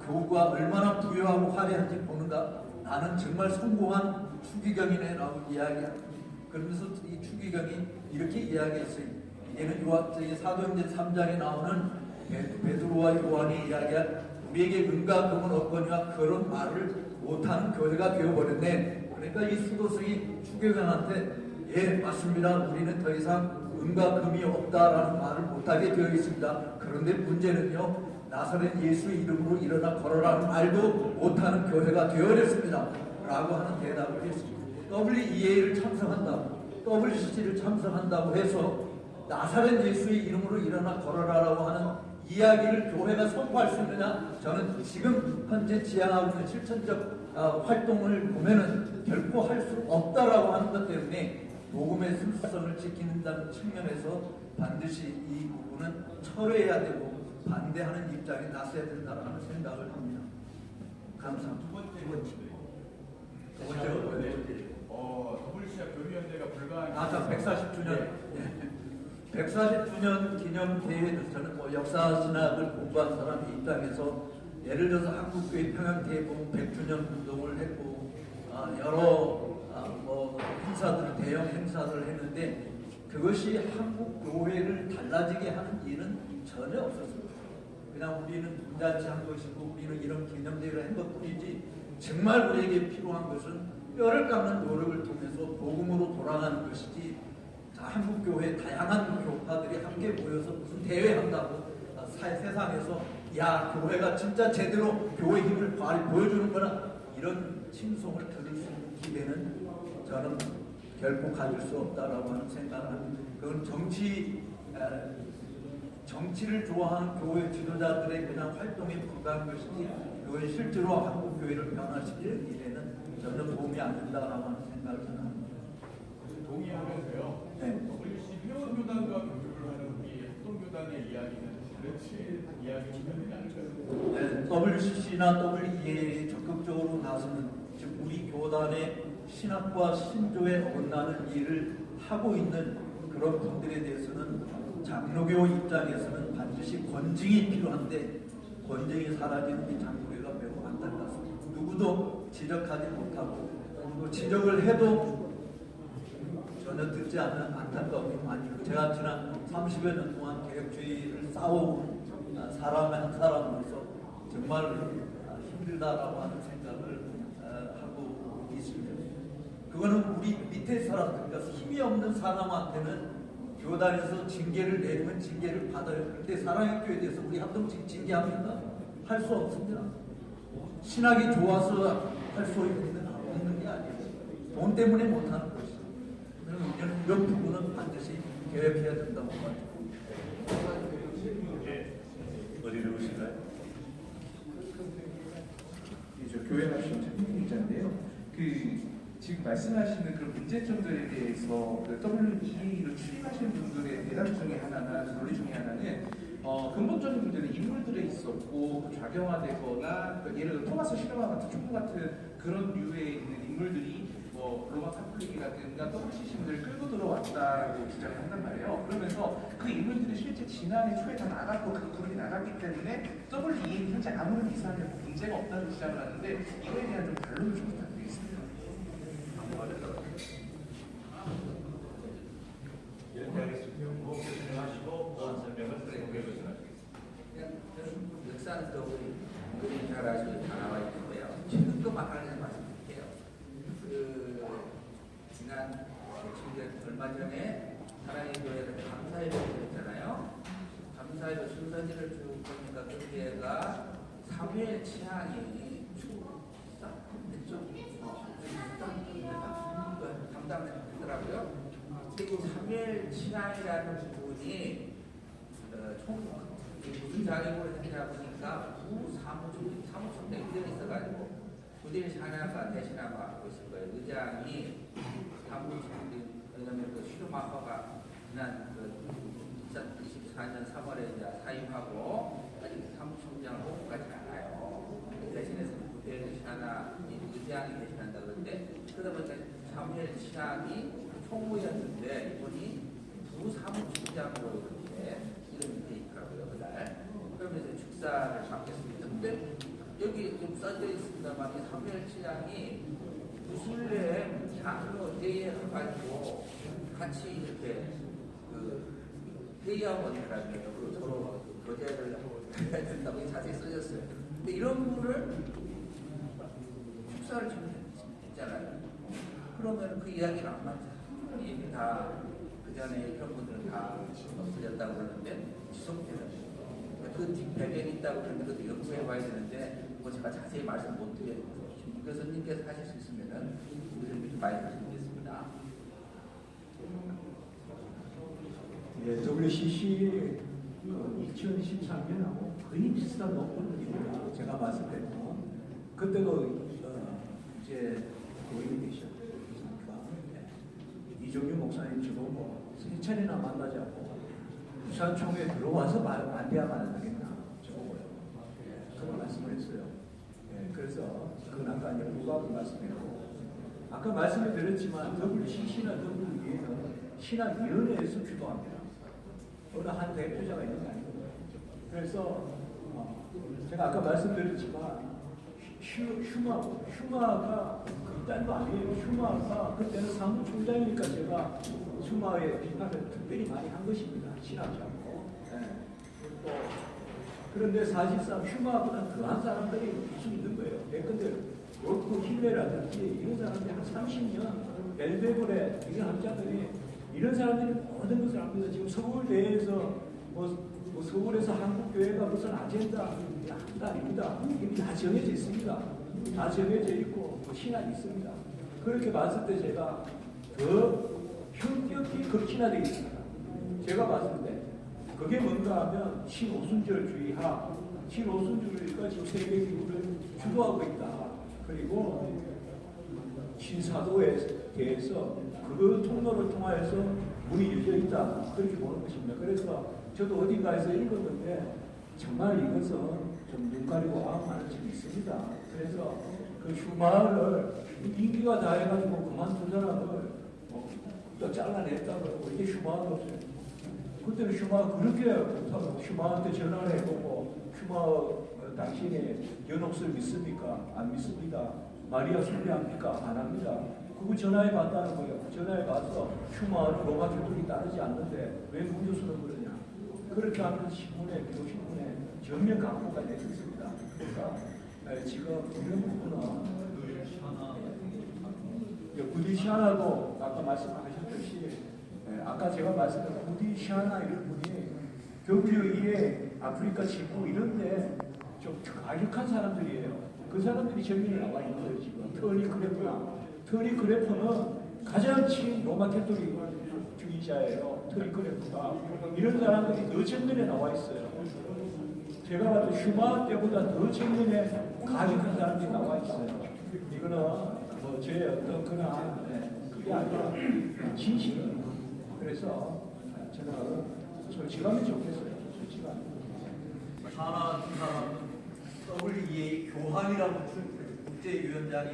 [SPEAKER 5] 교구가 얼마나 부유하고 화려한지 보는가? 나는 정말 성공한 추기경이네 라고 이야기합니다. 그러면서 이 추기경이 이렇게 이야기했어요. 이게는 사도행전 3장에 나오는 베드로와 요한이 이야기한 우리에게 은과 금은 없거니와 그런 말을 못하는 교회가 되어버렸네. 그러니까 이 수도승이 추기경한테 예 맞습니다. 우리는 더 이상 은과 금이 없다라는 말을 못하게 되어 있습니다. 그런데 문제는요, 나사렛 예수의 이름으로 일어나 걸어라는 말도 못하는 교회가 되어버렸습니다 라고 하는 대답을 했습니다. WEA를 참석한다고, WCC를 참석한다고 해서 나사렛 예수의 이름으로 일어나 걸어라라고 하는 이야기를 교회가 선포할 수 있느냐? 저는 지금 현재 지향하고 있는 실천적 활동을 보면은 결코 할 수 없다라고 하는 것 때문에 복음의 순수성을 지킨다는 측면에서 반드시 이 부분은 철회해야 되고 반대하는 입장에 나서야 된다는 생각을 합니다. 감사합니다. 두 번째로
[SPEAKER 4] WCA 교류연대가 불가한
[SPEAKER 5] 140주년 140주년 기념 대회는 저는 역사 신학을 공부한 사람 입장에서 예를 들어서 한국교회 평양대봉 100주년 운동을 했고 여러 행사들, 대형 행사를 했는데 그것이 한국 교회를 달라지게 하는 일은 전혀 없었습니다. 그냥 우리는 분잔치 한 것이고 우리는 이런 기념대회를 한 것뿐이지 정말 우리에게 필요한 것은 뼈를 깎는 노력을 통해서 복음으로 돌아가는 것이지 한국교회 다양한 교파들이 함께 모여서 무슨 대회한다고 세상에서 야 교회가 진짜 제대로 교회 힘을 보여주는 거나 이런 칭송을 들을 수 있는 기회는 저는 결코 가질 수 없다라고 하는 생각을 합니다. 그건 정치를 좋아하는 교회 지도자들의 그냥 활동에 불과한 것이지 그것이 실제로 한국교회를 변화시키는 일에는 전혀 도움이 안 된다라고 하는 생각을 저는 합니다.
[SPEAKER 4] 동의하면서요.
[SPEAKER 5] 네.
[SPEAKER 4] WC 회원교단과 교류를 하는 우리 합동교단의 이야기는 그렇지 이야기는 되지 않을까요?
[SPEAKER 5] 네, WCC나 WEA에 적극적으로 나서는 즉 우리 교단의 신학과 신조에 어긋나는 일을 하고 있는 그런 분들에 대해서는 장로교 입장에서는 반드시 권징이 필요한데 권징이 사라지는 이 장로교가 매우 안타깝습니다. 누구도 지적하지 못하고 또 지적을 해도 전혀 듣지 않는 안타까움이 많이. 제가 지난 30여 년 동안 개혁주의를 싸워온 사람 한 사람으로서 정말 힘들다라고 하는 생각을 하고 있습니다. 그거는 우리 밑에 사람들, 그러니까 힘이 없는 사람한테는 교단에서 징계를 내리면 징계를 받아요. 그런데 사랑의 교회에 대해서 우리 합동직 징계합니까? 할 수 없습니다. 신학이 좋아서 할 수 없는 게 아니에요. 돈 때문에 못하는 것이죠. 이런 부분은 반드시 개혁해야 된다고 봐요.
[SPEAKER 2] 어디 누구신가요?
[SPEAKER 8] 저 교회 나신 최민희 기자인데요. 지금 말씀하시는 그런 문제점들에 대해서 WEA로 출입하시는 분들의 대답 중에 하나나 논리 중에 하나는 근본적인 문제는 인물들에 있었고 좌경화되거나 예를 들어 토마스 실화 같은 촉구 같은 그런 류의 있는 인물들이 로마 카톨릭이라든가 WCC들을 끌고 들어왔다고 주장을 한단 말이에요. 그러면서 그 인물들이 실제 지난해 초에 다 나갔고 그 그룹이 나갔기 때문에 WEA는 현재 아무런 이상의 문제가 없다는 주장을 하는데 이거에 대한 좀 반론을 좀 부탁드리겠습니다.
[SPEAKER 6] 역사는 또 우리 잘 아시고 다 나와 있고요. 최근 것만 하나 말씀드릴게요. 지난 얼마 전에 사랑의 교회에서 감사예배를 했잖아요. 감사예배 순서지를 쭉 보니까 거기에가 사무엘 취향이 담당을 했더라고요. 사무엘 취향이라는 부분이 무슨 자격으로 했냐 보니까 사무총대 이전에 있어가지고 부딜 샤나가 대신하고 하고 있을 거예요. 의장이 사무총장, 왜냐면 그 슈마커가 지난 그 2024년 3월에 이제 사임하고 아직 사무총장을 뽑고까지 않아요. 대신해서 부딜 샤나 의장이 대신한다 그러는데 그러다 보니까 사무엘 시장이 총무였는데 이분이 부사무총장으로 이렇게 이름이 돼 있더라고요 그날. 그러면서 축사를 받겠습니다. 근데 여기 좀 써져 있습니다만 사무엘 시장이 무술래 장로 대회를 가지고 같이 이렇게 그 회의원이라며 서로 교제를 해야 된다고 자세히 써졌어요. 근데 이런 분을 축사를 지금 했잖아요. 그러면 그 이야기는 안 맞죠. 이미 다 그 전에 이런 분들은 다 없어졌다고 그러는데 지속되는 그 뒷배경이 있다고 그러는데 그것도 연구해 봐야 되는데 뭐 제가 자세히 말씀 못 드려요. 김 교수님께서 하실 수 있으면은 교수님께 좀 많이 말씀드리겠습니다.
[SPEAKER 1] 예, WCC 2013년하고 거의 비슷한 논문입니다. 제가 봤을 때는 그때도 이제 고인이 계셨습니까? 이종규 목사님 지금 뭐 세 차례나 만나지 않고 부산총회 들어와서 반대하면 안 되겠나 저거고요. 그런 말씀을 했어요. 예, 그래서 그건 아까 이제 부각을 말씀했고 아까 말씀을 드렸지만 WCC나 WE는 신학위원회에서 주도합니다. 어느 한 대표자가 있는 게 아니거든요. 그래서 제가 아까 말씀드렸지만 슈마가 극단도 아니에요. 슈마가 그때는 사무총장이니까 제가 슈마의 비판을 특별히 많이 한 것입니다. 신학자고. 네. 그런데 사실상 슈마보다 더한 사람들이 계속 있는 거예요. 예컨대 로크 힐레라든지 이런 사람들이 한 30년 벨베브레 이런 학자들이 이런 사람들이 모든 것을 합니다. 지금 서울대에서 뭐 서울에서 한국교회가 무슨 아젠다 아닙니다. 이미 다 정해져 있습니다. 다 정해져 있고 뭐 신학이 있습니다. 그렇게 봤을 때 제가 더 현격히 극진화되겠습니다. 제가 봤을 때 그게 뭔가 하면 신오순절주의학, 신오순절주의가 지금 세계 기구를 주도하고 있다. 그리고 신사도에 대해서 그 통로를 통하여서 문이 열려 있다. 그렇게 보는 것입니다. 그래서 저도 어딘가에서 읽었는데 정말 이것은 좀 눈 가리고 아웅하는 점이 있습니다. 그래서 그 슈마를 인기가 다 해가지고 그만둔 사람을 또 잘라냈다고 그러고 이게 슈마가 없어요. 그때는 슈마가 그렇게 못하고 슈마한테 전화를 해보고 슈마 당신의 연옥을 믿습니까? 안 믿습니다. 마리아 숭배합니까? 안 합니다. 그거 전화해 봤다는 거예요. 전화해 봐서 슈마는 로마 교독이 따르지 않는데 왜 무교수는 그러냐. 그렇게 하면서 신문에 교신문에 전면 광고가 냈었습니다. 그러니까 지금 이런 부분은 부디시아나도 아까 말씀하셨듯이 아까 제가 말씀드린 부디시아나 이런 분이 WEA 아프리카 친구 이런데 좀 가격한 사람들이에요. 그 사람들이 전면에 나와 있는 거예요. 지금 터니 크래프는 가장 친 로마 캐톨릭주의자예요. 터니 크래프가 이런 사람들이 더 전면에 나와 있어요. 제가 봐도 슈마 때보다 더 전면에 가격한 사람들이 나와 있어요. 이거는 뭐 제 어떤 그나 그게 아니라 진실이에요. 그래서 저는 솔직하면 좋겠어요. 솔직하면.
[SPEAKER 5] 하나 두 사람은 WEA 교황이라고 국제위원장인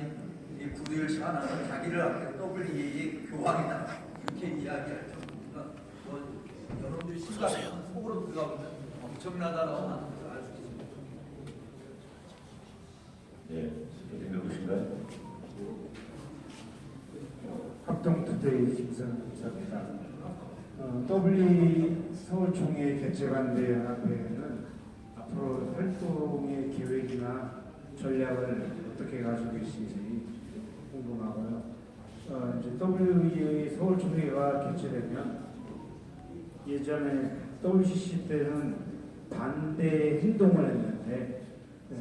[SPEAKER 5] 이 부딜 샤나는 자기를 WEA 교황이다 이렇게 이야기하죠. 그러니까 뭐 여러분들이 시각은 속으로 들어가면 엄청나다라고 하는 것을 알 수 있습니다.
[SPEAKER 2] 네, 어떻게 누구신가요?
[SPEAKER 9] 합동투데이 김선 기자입니다. WE 서울총회 개최반대 연합회는 앞으로 활동의 계획이나 전략을 어떻게 가지고 계신지 궁금하고요. 이제 WE의 서울총회가 개최되면 예전에 WCC 때는 반대 행동을 했는데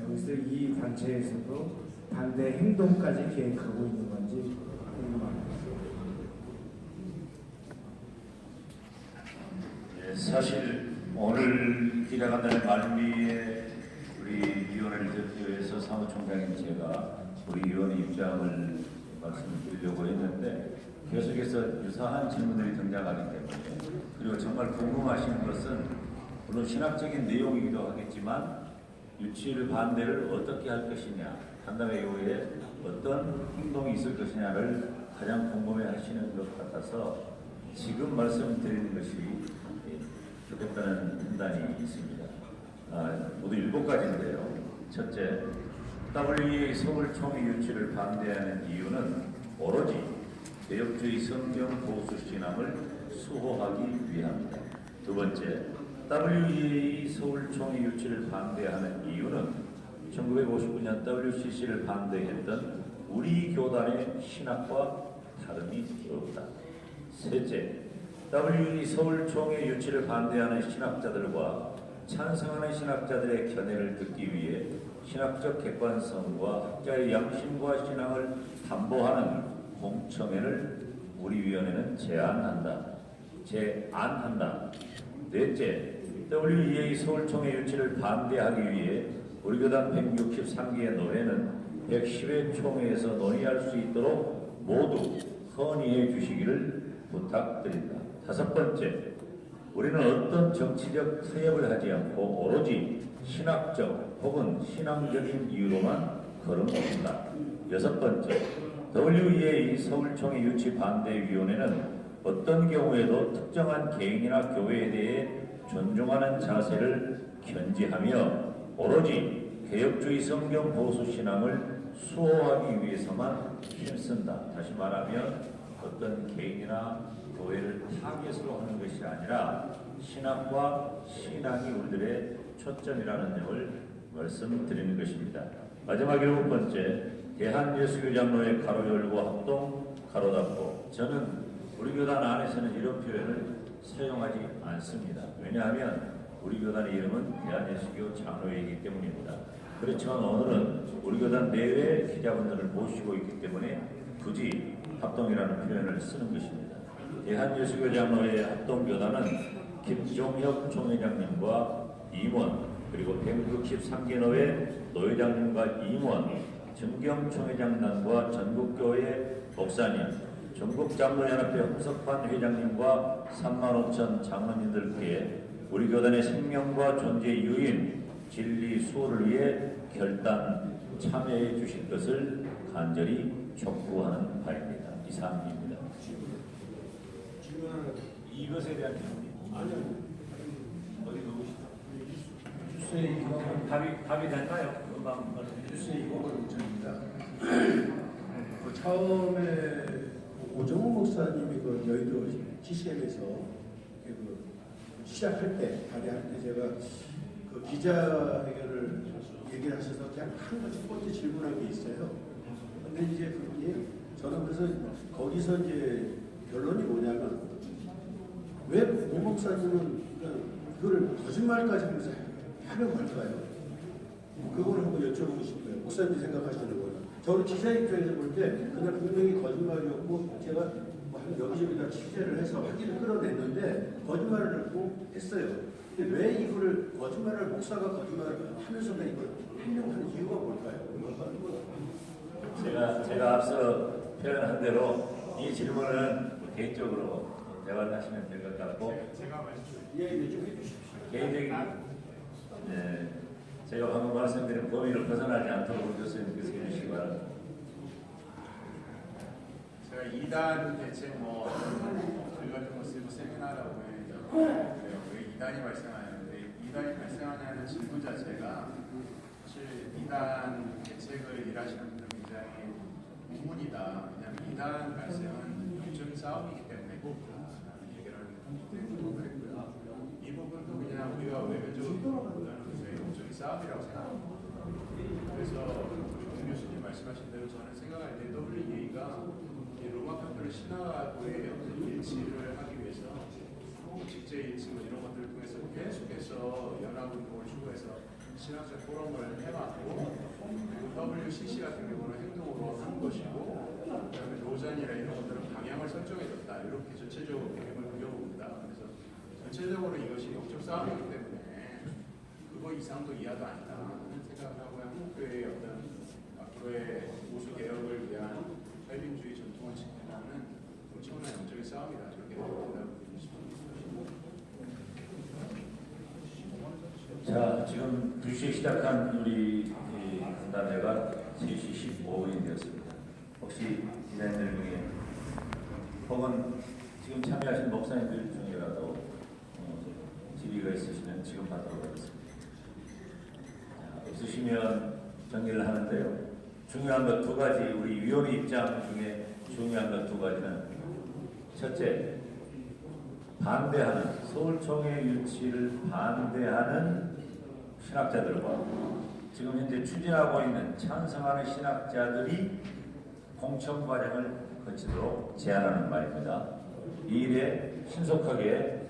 [SPEAKER 9] 여기서 이 단체에서도 반대 행동까지 계획하고 있는 건지 궁금합니다.
[SPEAKER 2] 네, 사실 오늘 기자간담회 말미에 우리 위원회를 대표해서 사무총장인 제가 우리 위원의 입장을 말씀드리려고 했는데 계속해서 유사한 질문들이 등장하기 때문에 그리고 정말 궁금하신 것은 물론 신학적인 내용이기도 하겠지만 유치를 반대를 어떻게 할 것이냐, 간담회 이후에 어떤 행동이 있을 것이냐를 가장 궁금해 하시는 것 같아서 지금 말씀드리는 것이 좋겠다는 판단이 있습니다. 모두 7가지인데요. 첫째, WEA 서울 총회 유치를 반대하는 이유는 오로지 개혁주의 성경 보수 신앙을 수호하기 위함이다. 두 번째, WEA 서울 총회 유치를 반대하는 이유는 1959년 WCC를 반대했던 우리 교단의 신학과 다름이 없다. 셋째, WEA 서울 총회 유치를 반대하는 신학자들과 찬성하는 신학자들의 견해를 듣기 위해 신학적 객관성과 학자의 양심과 신앙을 담보하는 공청회를 우리 위원회는 제안한다. 넷째, WEA 서울총회 유치를 반대하기 위해 우리 교단 163개의 노회는 110회 총회에서 논의할 수 있도록 모두 건의해 주시기를 부탁드린다. 다섯 번째, 우리는 어떤 정치적 타협을 하지 않고 오로지 신학적 혹은 신앙적인 이유로만 걸어놓는다. 여섯 번째, WEA 서울총회 유치 반대위원회는 어떤 경우에도 특정한 개인이나 교회에 대해 존중하는 자세를 견지하며 오로지 개혁주의 성경 보수 신앙을 수호하기 위해서만 힘쓴다. 다시 말하면 어떤 개인이나 교회를 타겟으로 하는 것이 아니라 신학과 신앙이 우리들의 초점이라는 점을 말씀드리는 것입니다. 마지막 7번째, 대한예수교장로회 가로 열고 합동 가로 닫고. 저는 우리 교단 안에서는 이런 표현을 사용하지 않습니다. 왜냐하면 우리 교단의 이름은 대한예수교 장로회이기 때문입니다. 그렇지만 오늘은 우리 교단 내외 기자분들을 모시고 있기 때문에 굳이 합동이라는 표현을 쓰는 것입니다. 대한예수교 장로회 합동교단은 김종혁 총회장님과 임원, 그리고 163개 노회 노회장님과 임원, 정경 총회장단과 전국교회 목사님, 전국장로연합회 홍석환 회장님과 35,000 장로님들께 우리 교단의 생명과 존재 유인, 진리 수호를 위해 결단 참여해 주실 것을 간절히 촉구하는 바입니다. 이상입니다.
[SPEAKER 3] 질문하는 이것에 대한 아니요. 어디 놓으시죠?
[SPEAKER 9] 뉴스의 이광호
[SPEAKER 7] 답이 될까요? 금방
[SPEAKER 9] 뉴스의 이광호 문자입니다. 처음에 오정호 목사님이 그 여의도 GCM에서 시작할 때 발의할 때 제가 그 기자회견을 얘기를 하셔서 그냥 첫 번째 질문한 게 있어요. 근데 이제 그분이 저는 그래서 거기서 이제 결론이 뭐냐면 왜 오 목사님은 그거를 거짓말까지 하면서 하려고 할까요? 그걸 한번 여쭤보고 싶어요. 목사님이 생각하시는 거예요. 저는 기자 입장에서 볼 때 그날 분명히 거짓말이었고 제가 뭐 여기저기다 취재를 해서 확인을 끌어냈는데 거짓말을 꼭 했어요. 근데 왜 이거를 거짓말을 목사가 거짓말을 하면서도 이걸 하려고 하는 이유가 뭘까요?
[SPEAKER 2] 제가 앞서 표현한 대로 이 질문은 개인적으로 대화를 하시면 될 것 같고
[SPEAKER 3] 제가 말씀
[SPEAKER 9] 이야기 좀 해주십시오.
[SPEAKER 2] 개인적인 제가 방금 말씀드린 범위를 벗어나지 않도록 우리 교수님께서 해주시기 바랍니다.
[SPEAKER 4] 제가 2단 대책 저희가 좀 쓰고 세미나라고 해요. 왜 2단이 발생하는데 2단이 발생하냐는 질문 자체가 사실 2단 대책을 일하시는 분들 굉장히 의문이다. 왜냐하면 2단 발생은 영적인 싸움이기 때문에 얘기를 했고요. 이 부분도 그냥 우리가 외교적으로 보다는 영적인 싸움이라고 생각합니다. 그래서 정 교수님 말씀하신 대로 저는 생각할 때 WEA가 로마 카톨릭 신화도의 일치를 하기 위해서 직제 일치 이런 것들을 통해서 계속해서 연합운동을 추구해서 신학적 포럼을 해왔고 그리고 WCC 같은 경우는 행동으로 한 것이고 그다음에 노전이나 이런 것들은 방향을 설정해줬다 이렇게 전체적으로 개념을 그려봅니다. 그래서 전체적으로 이것이 영적 싸움이기 때문에 그거 이상도 이하도 아니다 하는 생각을 하고 한국교회의 어떤 앞으로 저의 보수 개혁을 위한 탈빈주의 전통을 지켜나가는 엄청난 영적인 싸움이다 이렇게 대답드리고 싶습니다.
[SPEAKER 2] 자, 지금 2시에 시작한 우리 간담회가 3시 15분이 되었습니다. 혹시 기자님들 중에 혹은 지금 참여하신 목사님들 중이라도 질의가 있으시면 지금 받도록 하겠습니다. 자, 없으시면 정리를 하는데요. 중요한 것 두 가지, 우리 위원회 입장 중에 중요한 것 두 가지는 첫째, 반대하는 서울총회 유치를 반대하는 신학자들과 지금 현재 추진하고 있는 찬성하는 신학자들이 공청 과정을 거치도록 제안하는 바입니다. 이 일에 신속하게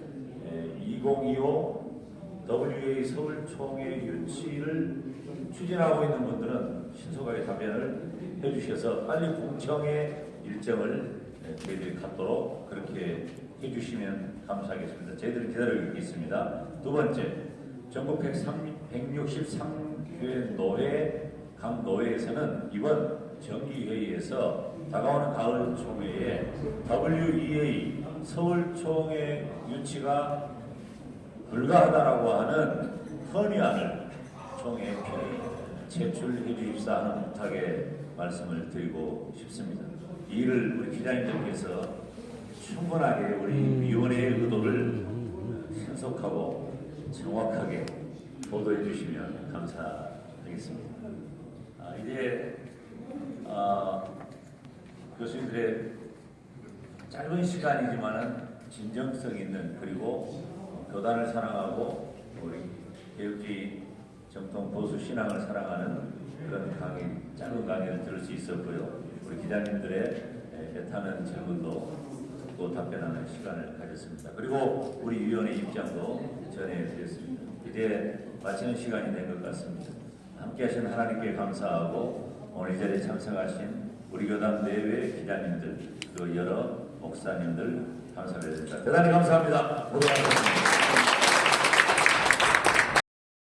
[SPEAKER 2] 2025 WA 서울총회 유치를 추진하고 있는 분들은 신속하게 답변을 해주셔서 빨리 공청회 일정을 저희들이 갖도록 그렇게 해주시면 감사하겠습니다. 저희들은 기다리고 있습니다. 두 번째, 전국 163교회 노회, 각 노회에서는 이번 정기회의에서 다가오는 가을 총회에 WEA 서울총회 유치가 불가하다라고 하는 건의안을 총회에 제출해 주십사 하는 부탁에 말씀을 드리고 싶습니다. 이 일을 우리 기자님들께서 충분하게 우리 위원회의 의도를 신속하고 정확하게 보도해 주시면 감사하겠습니다. 이제 교수님들의 짧은 시간이지만은 진정성 있는 그리고 교단을 사랑하고 우리 개혁주의 정통 보수 신앙을 사랑하는 그런 강의, 짧은 강의를 들을 수 있었고요. 우리 기자님들의 애타는 질문도 듣고 답변하는 시간을 가졌습니다. 그리고 우리 위원회 입장도 전해드렸습니다. 이제 마치는 시간이 된 것 같습니다. 함께하신 하나님께 감사하고 오늘 이 자리에 참석하신 우리 교단 내외 기자님들 또 여러 목사님들 감사드립니다. 대단히 감사합니다. 고생하셨습니다.